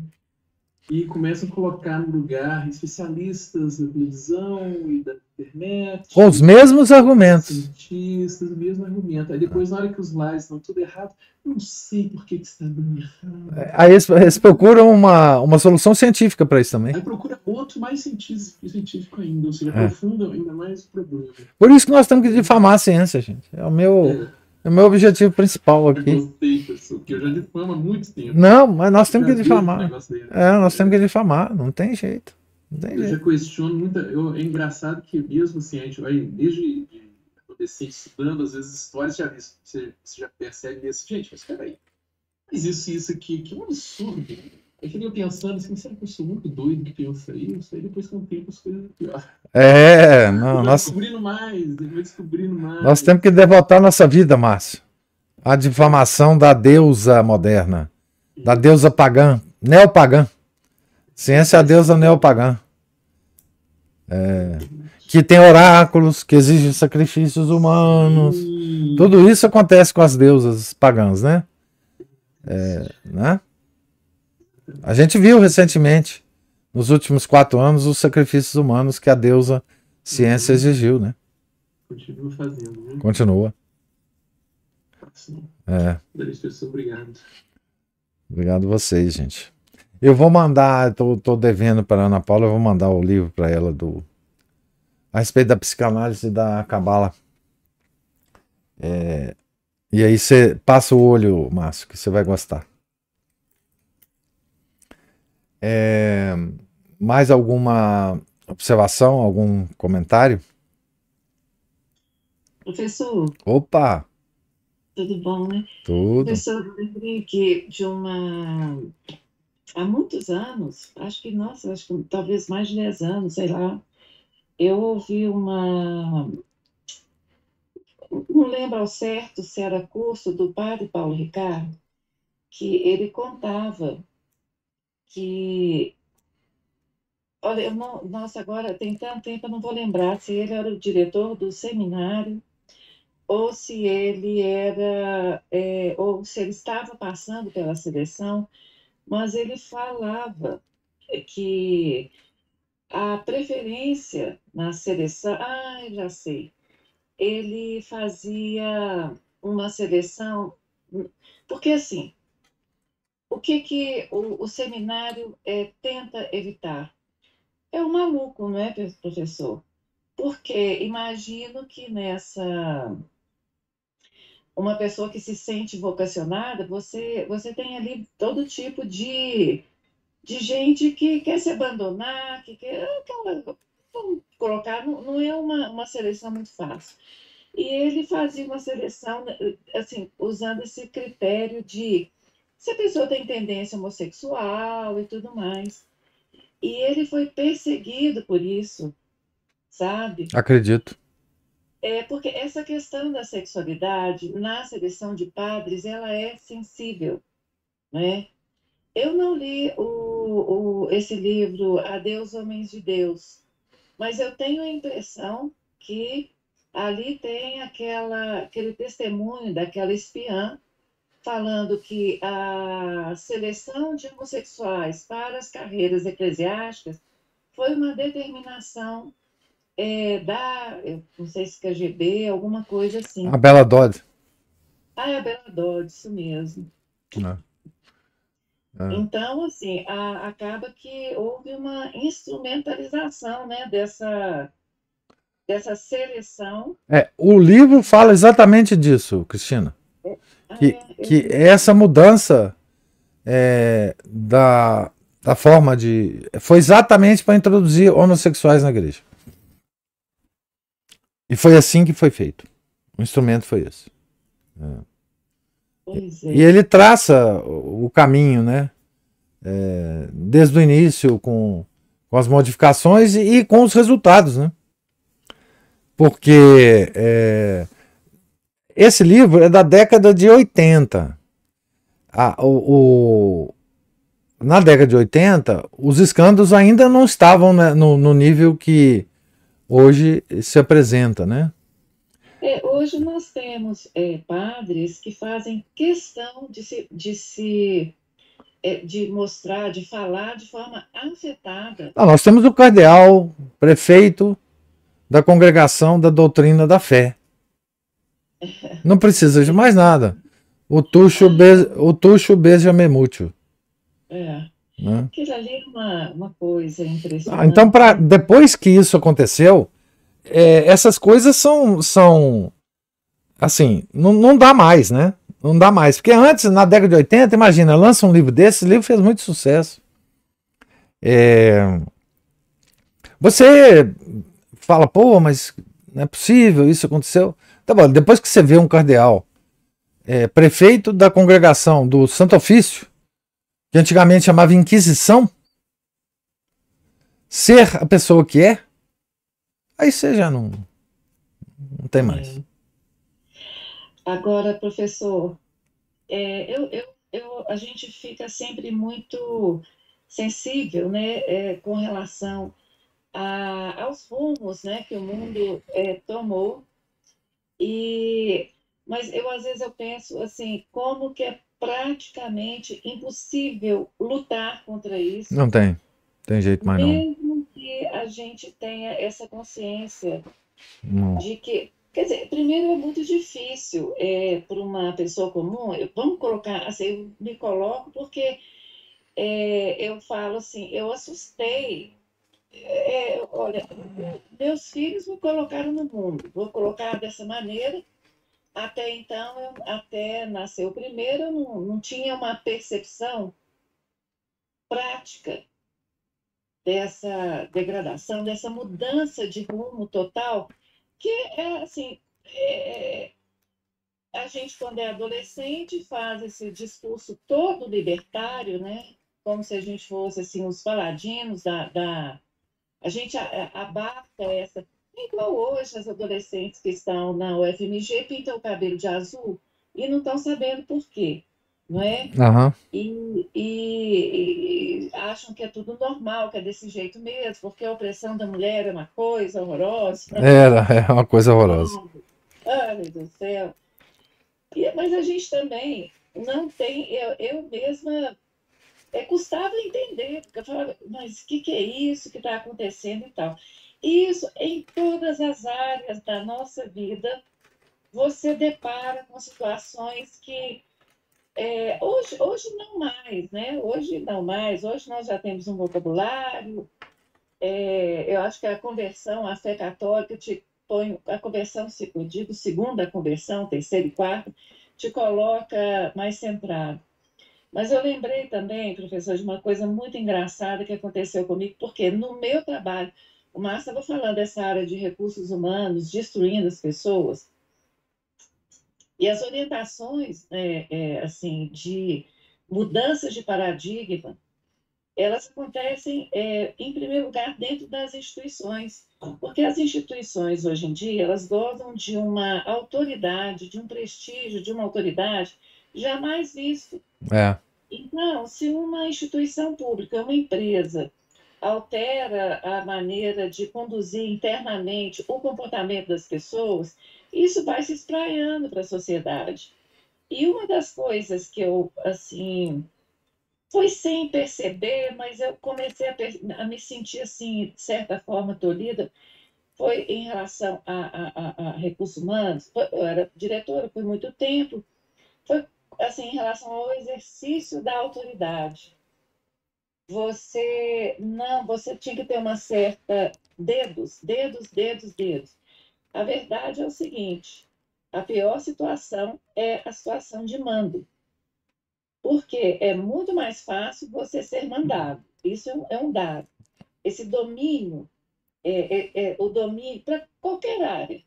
E começam a colocar no lugar especialistas da televisão e da internet. Com os mesmos argumentos. Cientistas, o mesmo argumento. Aí depois, na hora que os lares estão tudo errado, não sei por que está dando errado. Aí eles procuram uma solução científica para isso também. Aí procura outro mais científico ainda, ou seja, aprofunda ainda mais o problema. Por isso que nós temos que difamar a ciência, gente. É o meu objetivo principal aqui. Eu gostei, pessoal, porque eu já difamo há muito tempo. Não, mas nós temos que difamar. Nós temos que difamar, não tem jeito. Eu já questiono muito. É engraçado que mesmo assim, a gente vai, desde adolescente, estudando, às vezes, histórias, você já percebe assim, gente, mas peraí. Mas isso aqui, que um absurdo. Aí fica eu pensando assim, será que eu sou muito doido que pensa isso? Aí depois, com o tempo, as coisas pioram. Nós descobrindo mais. Nós temos que devotar nossa vida, Márcio, à difamação da deusa moderna, da deusa pagã, neopagã. Ciência é a deusa neopagã. Que tem oráculos, que exige sacrifícios humanos. Tudo isso acontece com as deusas pagãs, né? Né? A gente viu recentemente, nos últimos 4 anos, os sacrifícios humanos que a deusa ciência exigiu, né? Continua fazendo, né? Continua. Obrigado. Obrigado a vocês, gente. Eu vou mandar, tô devendo para a Ana Paula, eu vou mandar o livro para ela a respeito da psicanálise e da cabala. E aí você passa o olho, Márcio, que você vai gostar. Mais alguma observação, algum comentário? Professor. Opa! Tudo bom, né? Tudo. Professor, eu lembrei que há muitos anos, acho que talvez mais de 10 anos, sei lá, eu ouvi não lembro ao certo se era curso do padre Paulo Ricardo, que ele contava que, olha, agora tem tanto tempo, eu não vou lembrar se ele era o diretor do seminário, ou se ele ou se ele estava passando pela seleção, mas ele falava que a preferência na seleção, eu já sei, ele fazia uma seleção, porque assim, o que o seminário tenta evitar? É o maluco, não é, professor? Porque imagino que uma pessoa que se sente vocacionada, você tem ali todo tipo de gente que quer se abandonar, que quer... Vamos colocar, não é uma seleção muito fácil. E ele fazia uma seleção, assim, usando esse critério de se a pessoa tem tendência homossexual e tudo mais. E ele foi perseguido por isso, sabe? Acredito. Porque essa questão da sexualidade na seleção de padres, ela é sensível, né? Eu não li esse livro, Adeus, Homens de Deus, mas eu tenho a impressão que ali tem aquele testemunho daquela espiã falando que a seleção de homossexuais para as carreiras eclesiásticas foi uma determinação eu não sei se KGB, alguma coisa assim. A Bela Dodd. É a Bela Dodd, isso mesmo. Então, assim, acaba que houve uma instrumentalização, né, dessa seleção. O livro fala exatamente disso, Cristina. Que essa mudança da forma de... Foi exatamente para introduzir homossexuais na igreja. E foi assim que foi feito. O instrumento foi esse. E ele traça o caminho, né? Desde o início, com as modificações e com os resultados, né? porque esse livro é da década de 80. Na década de 80, os escândalos ainda não estavam, né, no nível que hoje se apresenta, né? Hoje nós temos padres que fazem questão de mostrar, de falar de forma afetada. Nós temos o cardeal prefeito da Congregação da Doutrina da Fé. Não precisa de mais nada. O Tuxo Benjamemúcio. Né? Aquilo ali é uma coisa impressionante. Então, depois que isso aconteceu, essas coisas são assim, não dá mais, né? Não dá mais. Porque antes, na década de 80, imagina, lança um livro desse, esse livro fez muito sucesso. Você fala, pô, mas não é possível, isso aconteceu. Tá bom, depois que você vê um cardeal prefeito da congregação do Santo Ofício, que antigamente chamava Inquisição, ser a pessoa que é, aí você já não tem mais. Agora, professor, a gente fica sempre muito sensível, né, com relação aos rumos, né, que o mundo tomou. Mas às vezes eu penso assim, como que é praticamente impossível lutar contra isso. Não tem jeito mais não. Mesmo que a gente tenha essa consciência de que, quer dizer, primeiro é muito difícil para uma pessoa comum, vamos colocar, assim, eu me coloco porque eu falo assim, eu assustei. Olha, meus filhos me colocaram no mundo, vou colocar dessa maneira. Até então, até nascer o primeiro, eu não tinha uma percepção prática dessa degradação, dessa mudança de rumo total, que assim, a gente, quando é adolescente, faz esse discurso todo libertário, né? Como se a gente fosse assim, os paladinos a gente abarca essa. Igual hoje, as adolescentes que estão na UFMG pintam o cabelo de azul e não estão sabendo por quê, não é? Uhum. E acham que é tudo normal, que é desse jeito mesmo, porque a opressão da mulher é uma coisa horrorosa. É uma coisa horrorosa. Ai, meu Deus do céu. Mas a gente também não tem. Eu mesma custava entender, porque eu falava, mas o que é isso que está acontecendo e tal. Isso, em todas as áreas da nossa vida, você depara com situações que hoje não mais, né? Hoje não mais. Hoje nós já temos um vocabulário. Eu acho que a conversão à fé católica te põe a conversão, eu digo segunda conversão, terceira e quarta, te coloca mais centrado. Mas eu lembrei também, professor, de uma coisa muito engraçada que aconteceu comigo, porque no meu trabalho, o Márcio estava falando dessa área de recursos humanos, destruindo as pessoas, e as orientações assim, de mudanças de paradigma, elas acontecem, em primeiro lugar, dentro das instituições, porque as instituições, hoje em dia, elas gozam de uma autoridade, de um prestígio, de uma autoridade jamais visto. Então, se uma instituição pública, uma empresa, altera a maneira de conduzir internamente o comportamento das pessoas, isso vai se espraiando para a sociedade. E uma das coisas que eu, assim, foi sem perceber, mas eu comecei a me sentir, assim, de certa forma, tolhida, foi em relação a recursos humanos. Eu era diretora por muito tempo, foi assim, em relação ao exercício da autoridade. Você tinha que ter uma certa dedos. A verdade é o seguinte, a pior situação é a situação de mando. Porque é muito mais fácil você ser mandado. Isso é um dado. Esse domínio, o domínio para qualquer área,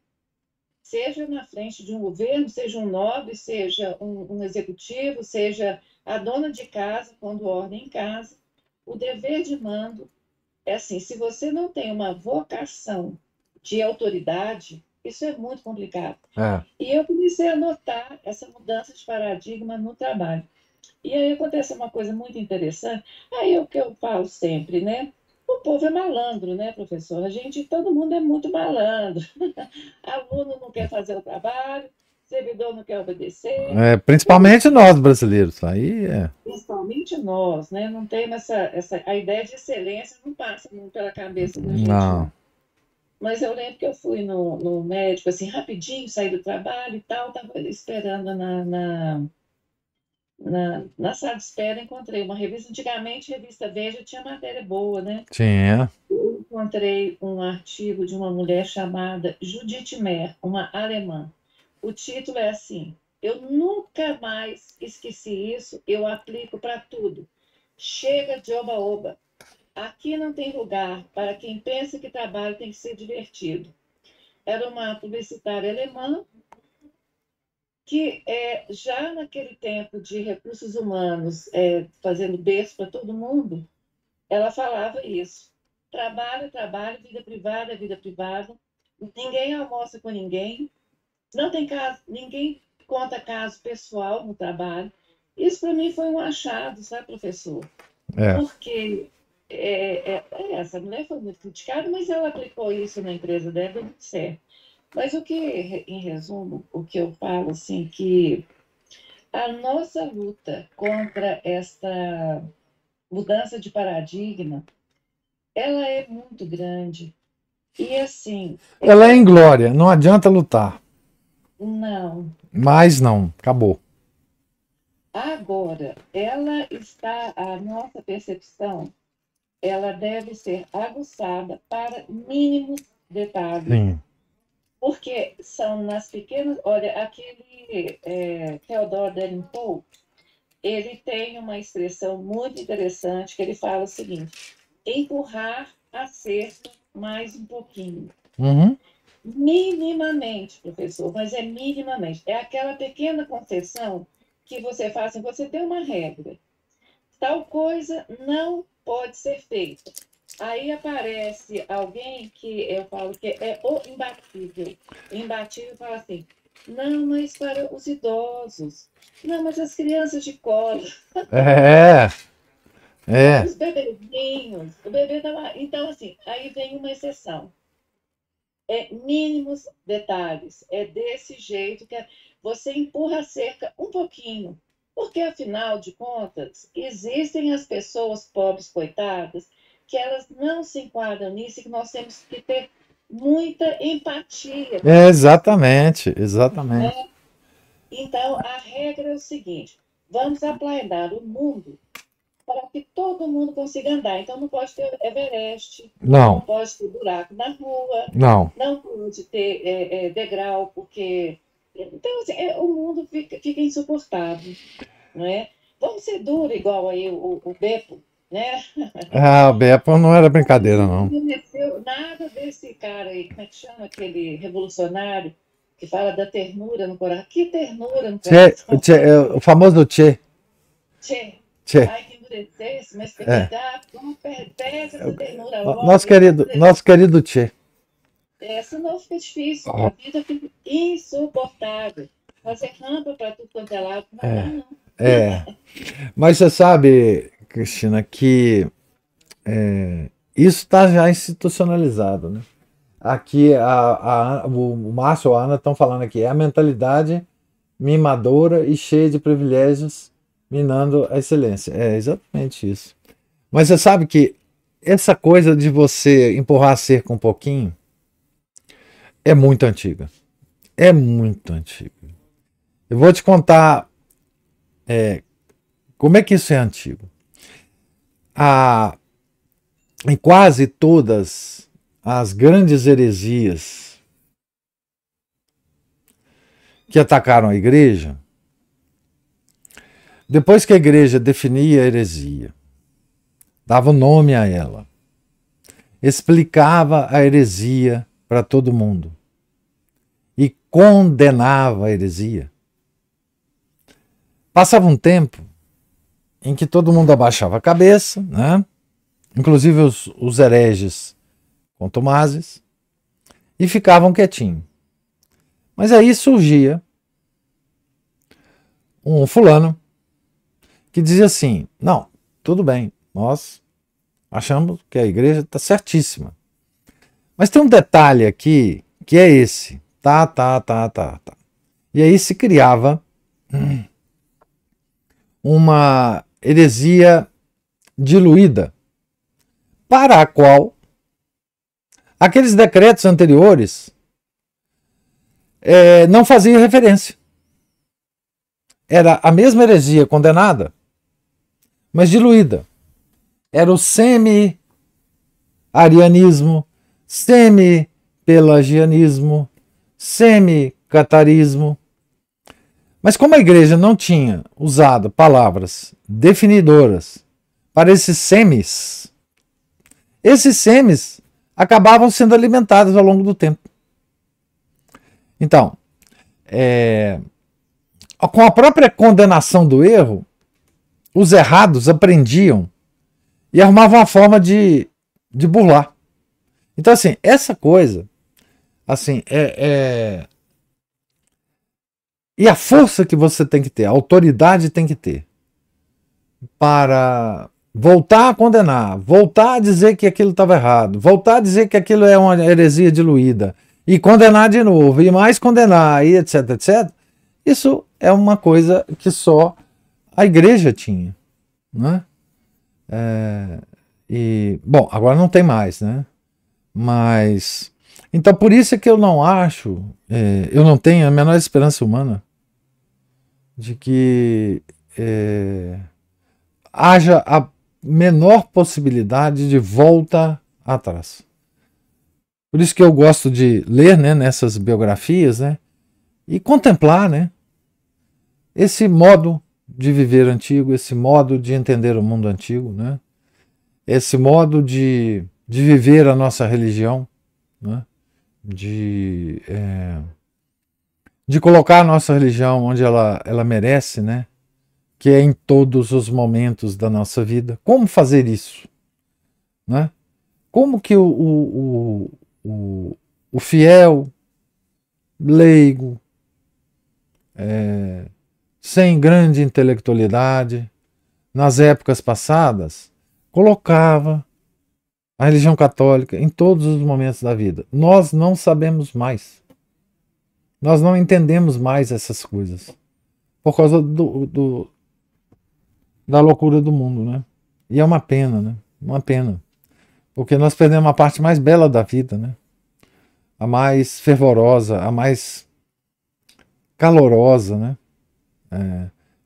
seja na frente de um governo, seja um nobre, seja um executivo, seja a dona de casa, quando ordem em casa, o dever de mando é assim, se você não tem uma vocação de autoridade, isso é muito complicado. É. E eu comecei a notar essa mudança de paradigma no trabalho. E aí acontece uma coisa muito interessante, aí é o que eu falo sempre, né? O povo é malandro, né, professor? Todo mundo é muito malandro. Aluno não quer fazer o trabalho, servidor não quer obedecer. Principalmente nós brasileiros. Aí é. Principalmente nós, né? Não tem a ideia de excelência não passa muito pela cabeça da gente, Não. não. Mas eu lembro que eu fui no médico, assim, rapidinho, saí do trabalho e tal, estava esperando na sala de espera, encontrei uma revista. Antigamente, revista Veja tinha matéria boa, né? Tinha. Eu encontrei um artigo de uma mulher chamada Judith Mer, uma alemã. O título é assim: eu nunca mais esqueci isso, eu aplico para tudo. Chega de oba-oba. Aqui não tem lugar para quem pensa que trabalho tem que ser divertido. Era uma publicitária alemã que já naquele tempo de recursos humanos, fazendo berço para todo mundo, ela falava isso. Trabalho, trabalho, vida privada, vida privada. Ninguém almoça com ninguém. Não tem caso, ninguém conta caso pessoal no trabalho. Isso para mim foi um achado, sabe, professor? É. Porque essa mulher foi muito criticada, mas ela aplicou isso na empresa dela, deu muito certo. Mas em resumo, o que eu falo, assim, que a nossa luta contra esta mudança de paradigma, ela é muito grande. E, assim... Ela é inglória, não adianta lutar. Não. Mas não, acabou. Agora, a nossa percepção, ela deve ser aguçada para mínimos detalhes. Sim. Porque são nas pequenas... Olha, aquele Theodore Delling-Paul, ele tem uma expressão muito interessante, que ele fala o seguinte: empurrar a cerca mais um pouquinho. Uhum. Minimamente, professor, mas é minimamente. É aquela pequena concessão que você faz assim, você tem uma regra. Tal coisa não pode ser feita. Aí aparece alguém que eu falo que é o imbatível. O imbatível fala assim: não, mas para os idosos. Não, mas as crianças de colo. Os bebezinhos. O bebê dá uma... Então, assim, aí vem uma exceção. Mínimos detalhes. É desse jeito que você empurra a cerca um pouquinho. Porque, afinal de contas, existem as pessoas pobres, coitadas, que elas não se enquadram nisso e que nós temos que ter muita empatia. Exatamente, exatamente. Né? Então, a regra é o seguinte: vamos aplanar o mundo para que todo mundo consiga andar. Então, não pode ter Everest, não pode ter buraco na rua, não pode ter degrau, porque... Então, assim, o mundo fica insuportável, não é? Vamos ser duro igual aí o Beppo, né? O Beppo não era brincadeira, não. Não conheceu nada desse cara aí, como é que chama aquele revolucionário que fala da ternura no coração? Que ternura no coração? O famoso Che. Che. Ai, que endurecesse, mas tem que dar, como perde essa ternura logo. Nosso querido Che. Senão fica difícil, a vida fica insuportável. Fazer rampa para tudo quanto é lado, não dá, não. Mas você sabe, Cristina, que isso está já institucionalizado, né? Aqui o Márcio e a Ana estão falando aqui, é a mentalidade mimadora e cheia de privilégios, minando a excelência. É exatamente isso. Mas você sabe que essa coisa de você empurrar a cerca um pouquinho é muito antiga. É muito antiga. Eu vou te contar como é que isso é antigo. Em quase todas as grandes heresias que atacaram a igreja, depois que a igreja definia a heresia, dava nome a ela, explicava a heresia para todo mundo e condenava a heresia, passava um tempo em que todo mundo abaixava a cabeça, né? Inclusive os hereges contumazes, e ficavam quietinhos. Mas aí surgia um fulano que dizia assim: não, tudo bem, nós achamos que a igreja está certíssima. Mas tem um detalhe aqui que é esse. Tá. E aí se criava uma heresia diluída, para a qual aqueles decretos anteriores não faziam referência. Era a mesma heresia condenada, mas diluída. Era o semi-arianismo, semi-pelagianismo, semi-catarismo. Mas como a igreja não tinha usado palavras definidoras para esses semis acabavam sendo alimentados ao longo do tempo. Então, com a própria condenação do erro, os errados aprendiam e arrumavam uma forma de burlar. Então, assim, essa coisa, assim, e a força que você tem que ter, a autoridade tem que ter, para voltar a condenar, voltar a dizer que aquilo estava errado, voltar a dizer que aquilo é uma heresia diluída, e condenar de novo, e mais condenar, e etc, etc. Isso é uma coisa que só a igreja tinha, né? Bom, agora não tem mais, né? Mas, então por isso é que eu não acho, eu não tenho a menor esperança humana de que haja a menor possibilidade de volta atrás. Por isso que eu gosto de ler, né, nessas biografias, né, e contemplar, né, esse modo de viver antigo, esse modo de entender o mundo antigo, né, esse modo de viver a nossa religião, né, de colocar a nossa religião onde ela merece, né, que é em todos os momentos da nossa vida. Como fazer isso? Né? Como que o fiel, leigo, sem grande intelectualidade, nas épocas passadas, colocava a religião católica em todos os momentos da vida? Nós não sabemos mais. Nós não entendemos mais essas coisas. Por causa da loucura do mundo, né? E é uma pena, né? Uma pena. Porque nós perdemos a parte mais bela da vida, né? A mais fervorosa, a mais calorosa, né?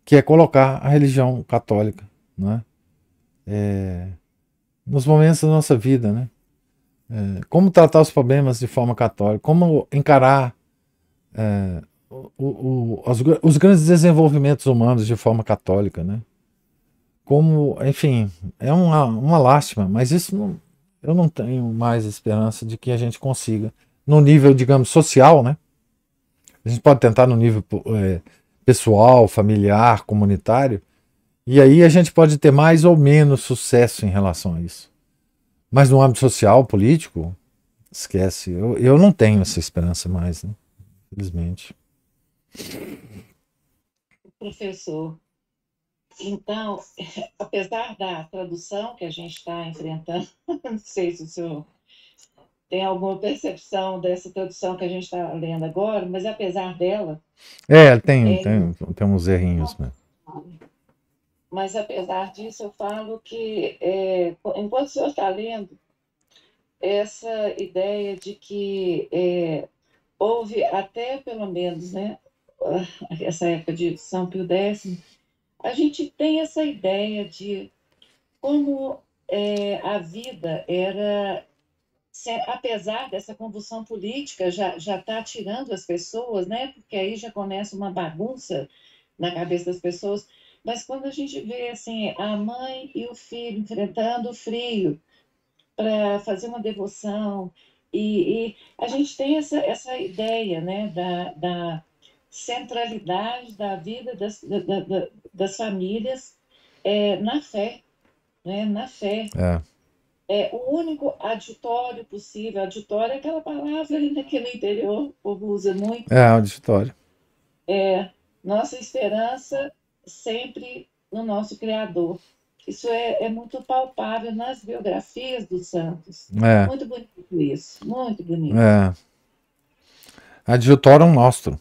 Que é colocar a religião católica, né? Nos momentos da nossa vida, né? Como tratar os problemas de forma católica, como encarar os grandes desenvolvimentos humanos de forma católica, né? Como, enfim, é uma lástima, mas isso eu não tenho mais esperança de que a gente consiga, no nível, digamos, social, né? A gente pode tentar no nível pessoal, familiar, comunitário, e aí a gente pode ter mais ou menos sucesso em relação a isso. Mas no âmbito social, político, esquece. Eu não tenho essa esperança mais, né? Infelizmente. Professor, então, apesar da tradução que a gente está enfrentando, não sei se o senhor tem alguma percepção dessa tradução que a gente está lendo agora, mas apesar dela... Tem uns errinhos, né? Mas apesar disso, eu falo que, enquanto o senhor está lendo, essa ideia de que houve até, pelo menos, né, essa época de São Pio X, a gente tem essa ideia de como a vida era, apesar dessa convulsão política, já está tirando as pessoas, né, porque aí já começa uma bagunça na cabeça das pessoas. Mas quando a gente vê assim, a mãe e o filho enfrentando o frio para fazer uma devoção, e a gente tem essa ideia, né, da centralidade da vida das famílias na fé, né, na fé. É o único adjutório possível. Adjutório é aquela palavra ainda que no interior o povo usa muito. É auditório. É nossa esperança sempre no nosso Criador. Isso é muito palpável nas biografias dos santos. É, Muito bonito isso, muito bonito. é. Adjutório nostro.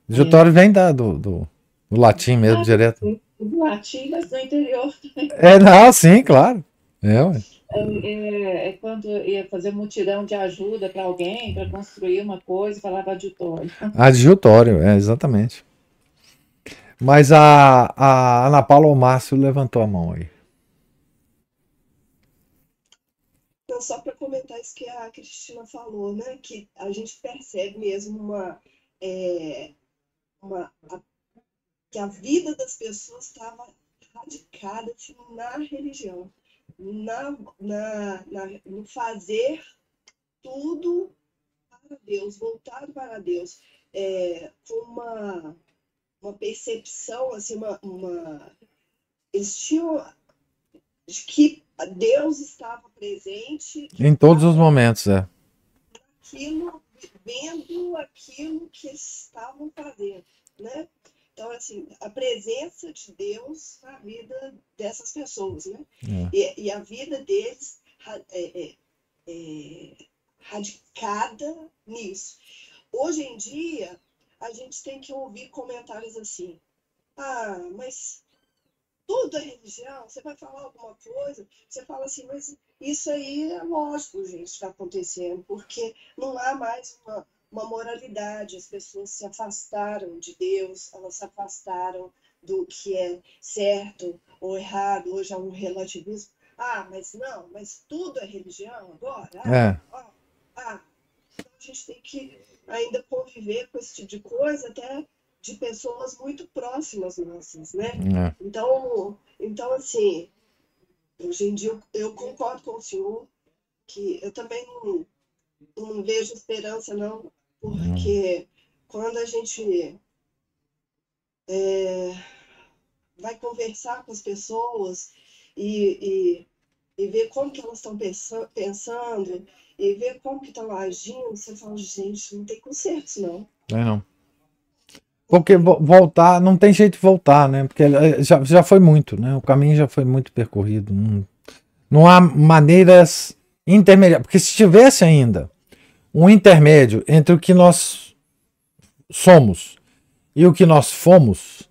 Adjutório vem do latim mesmo, Ah, direto. do latim, mas no interior também. É, não, sim, claro. É, ué. É quando ia fazer mutirão de ajuda para alguém, para construir uma coisa, falava adjutório. Adjutório, é, exatamente. Mas a Ana Paula ou Márcio levantou a mão aí. Então, só para comentar isso que a Cristina falou, né? Que a gente percebe mesmo que a vida das pessoas estava radicada assim, na religião, no fazer tudo para Deus, voltado para Deus, com uma percepção, assim, eles tinham de que Deus estava presente Em todos os momentos, é. vendo aquilo que eles estavam fazendo, né? Então, assim, a presença de Deus na vida dessas pessoas, né? E a vida deles radicada nisso. Hoje em dia, a gente tem que ouvir comentários assim: ah, mas tudo é religião? Você vai falar alguma coisa? Você fala assim, mas isso aí é lógico, gente, está acontecendo, porque não há mais uma moralidade, as pessoas se afastaram de Deus, elas se afastaram do que é certo ou errado, hoje há um relativismo. Ah, mas não, mas tudo é religião agora? Então a gente tem que ainda conviver com esse tipo de coisa, até de pessoas muito próximas nossas, né? Então, assim, hoje em dia eu concordo com o senhor que eu também não vejo esperança, não, porque quando a gente vai conversar com as pessoas e ver como que elas estão pensando e ver como que estão agindo, você fala, gente, não tem conserto, não. Não. Porque voltar, não tem jeito de voltar, né? Porque já foi muito, né? O caminho já foi muito percorrido. Não há maneiras intermediárias. Porque se tivesse ainda um intermédio entre o que nós somos e o que nós fomos,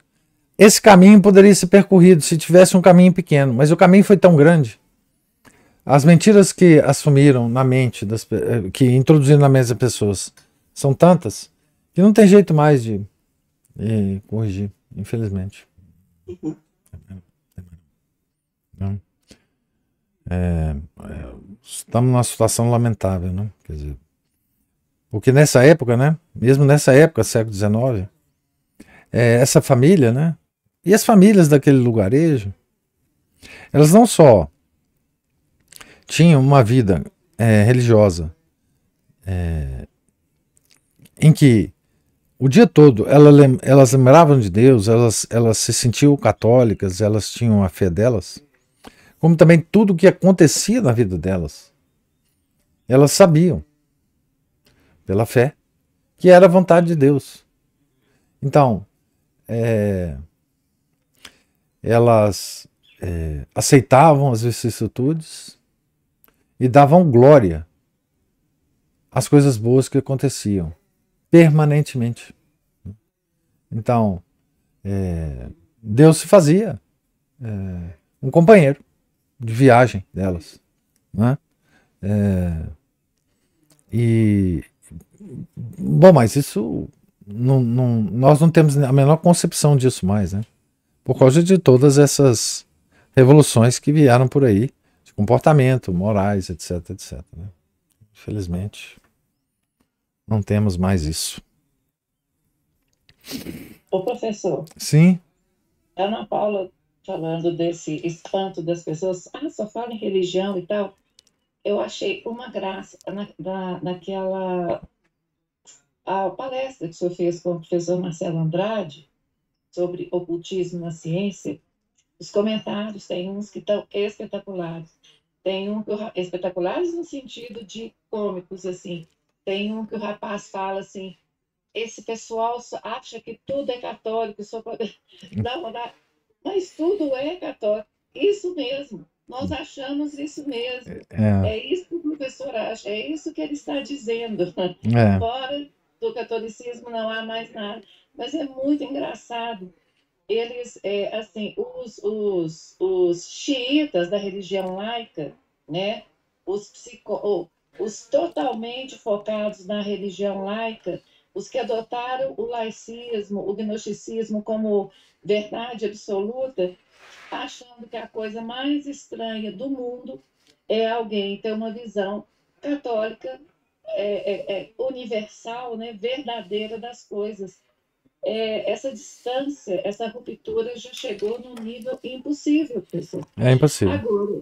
esse caminho poderia ser percorrido se tivesse um caminho pequeno. Mas o caminho foi tão grande. As mentiras que assumiram na mente, que introduziram na mente das pessoas, são tantas que não tem jeito mais de corrigir, infelizmente. Não. Estamos numa situação lamentável, né? Quer dizer, porque nessa época, né? Mesmo nessa época, século XIX, essa família, né? E as famílias daquele lugarejo, elas não só tinham uma vida religiosa em que o dia todo elas lembravam de Deus, elas se sentiam católicas, elas tinham a fé delas, como também tudo o que acontecia na vida delas, elas sabiam, pela fé, que era a vontade de Deus. Então, elas aceitavam as vicissitudes e davam glória às coisas boas que aconteciam permanentemente. Então, Deus se fazia um companheiro de viagem delas, né? Bom, mas isso nós não temos a menor concepção disso mais, né? Por causa de todas essas revoluções que vieram por aí, de comportamento, morais, etc, etc, né? Infelizmente, não temos mais isso. Ô, professor. Sim. A Ana Paula falando desse espanto das pessoas, só fala em religião e tal. Eu achei uma graça naquela a palestra que o senhor fez com o professor Marcelo Andrade sobre ocultismo na ciência. Os comentários, tem uns que estão espetaculares. Tem um que espetaculares no sentido de cômicos, assim. Tem um que o rapaz fala assim, esse pessoal acha que tudo é católico, só pode dar uma... Mas tudo é católico. Isso mesmo. Nós achamos isso mesmo. É isso que o professor acha, é isso que ele está dizendo. Fora do catolicismo não há mais nada. Mas é muito engraçado. Eles, assim, os xiitas da religião laica, né? Os totalmente focados na religião laica, os que adotaram o laicismo, o gnosticismo como verdade absoluta, achando que a coisa mais estranha do mundo é alguém ter uma visão católica universal, né, verdadeira das coisas. Essa distância, essa ruptura já chegou num nível impossível, professor. É impossível. Agora,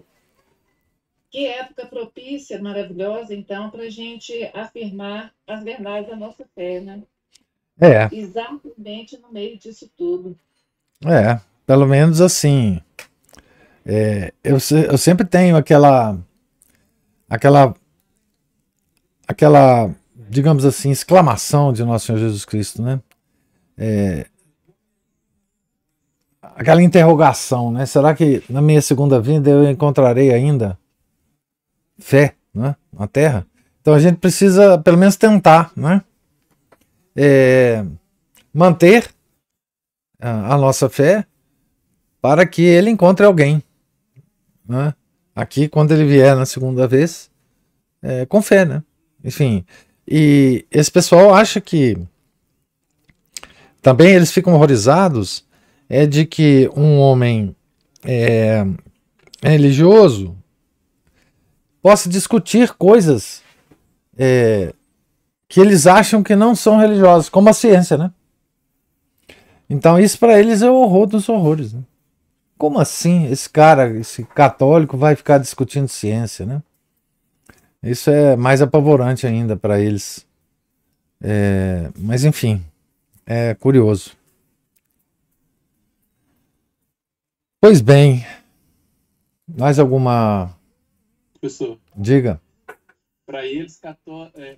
que época propícia, maravilhosa, então, para a gente afirmar as verdades da nossa fé, né? Exatamente no meio disso tudo. Pelo menos assim. Eu sempre tenho aquela, digamos assim, exclamação de Nosso Senhor Jesus Cristo, né? Aquela interrogação, né? Será que na minha segunda vinda eu encontrarei ainda fé, né, na Terra? Então a gente precisa pelo menos tentar, né? Manter a nossa fé para que ele encontre alguém, né? Aqui, quando ele vier na segunda vez, com fé, né? Enfim, e esse pessoal acha que também eles ficam horrorizados de que um homem religioso possa discutir coisas que eles acham que não são religiosas, como a ciência, né? Então isso para eles é o horror dos horrores, né? Como assim esse católico vai ficar discutindo ciência, né? Isso é mais apavorante ainda para eles. Mas enfim, é curioso. Pois bem, mais alguma... Professor, diga. Para eles,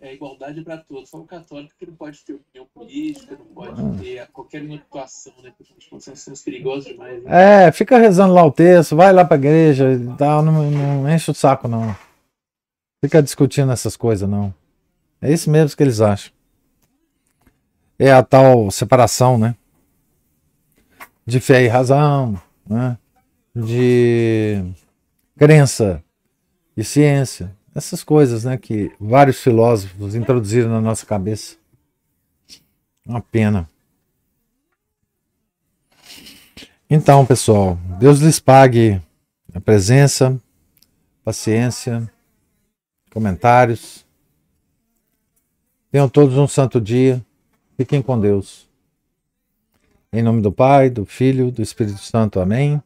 é igualdade para todos. Só o católico que não pode ter opinião política, não pode ter qualquer atuação, né? Porque são perigosos demais. Né? Fica rezando lá o texto, vai lá para a igreja e tal, não enche o saco, não. Fica discutindo essas coisas, não. É isso mesmo que eles acham. É a tal separação, né? De fé e razão, né? De crença e ciência. Essas coisas, né, que vários filósofos introduziram na nossa cabeça. Uma pena. Então, pessoal, Deus lhes pague a presença, paciência, comentários. Tenham todos um santo dia. Fiquem com Deus. Em nome do Pai, do Filho, do Espírito Santo. Amém.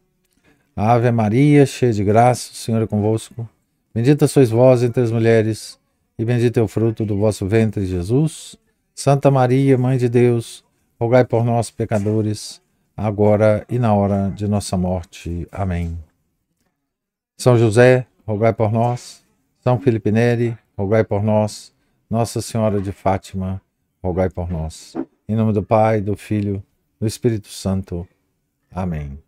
Ave Maria, cheia de graça, o Senhor é convosco. Bendita sois vós entre as mulheres, e bendito é o fruto do vosso ventre, Jesus. Santa Maria, Mãe de Deus, rogai por nós, pecadores, agora e na hora de nossa morte. Amém. São José, rogai por nós. São Felipe Neri, rogai por nós. Nossa Senhora de Fátima, rogai por nós. Em nome do Pai, do Filho, do Espírito Santo. Amém.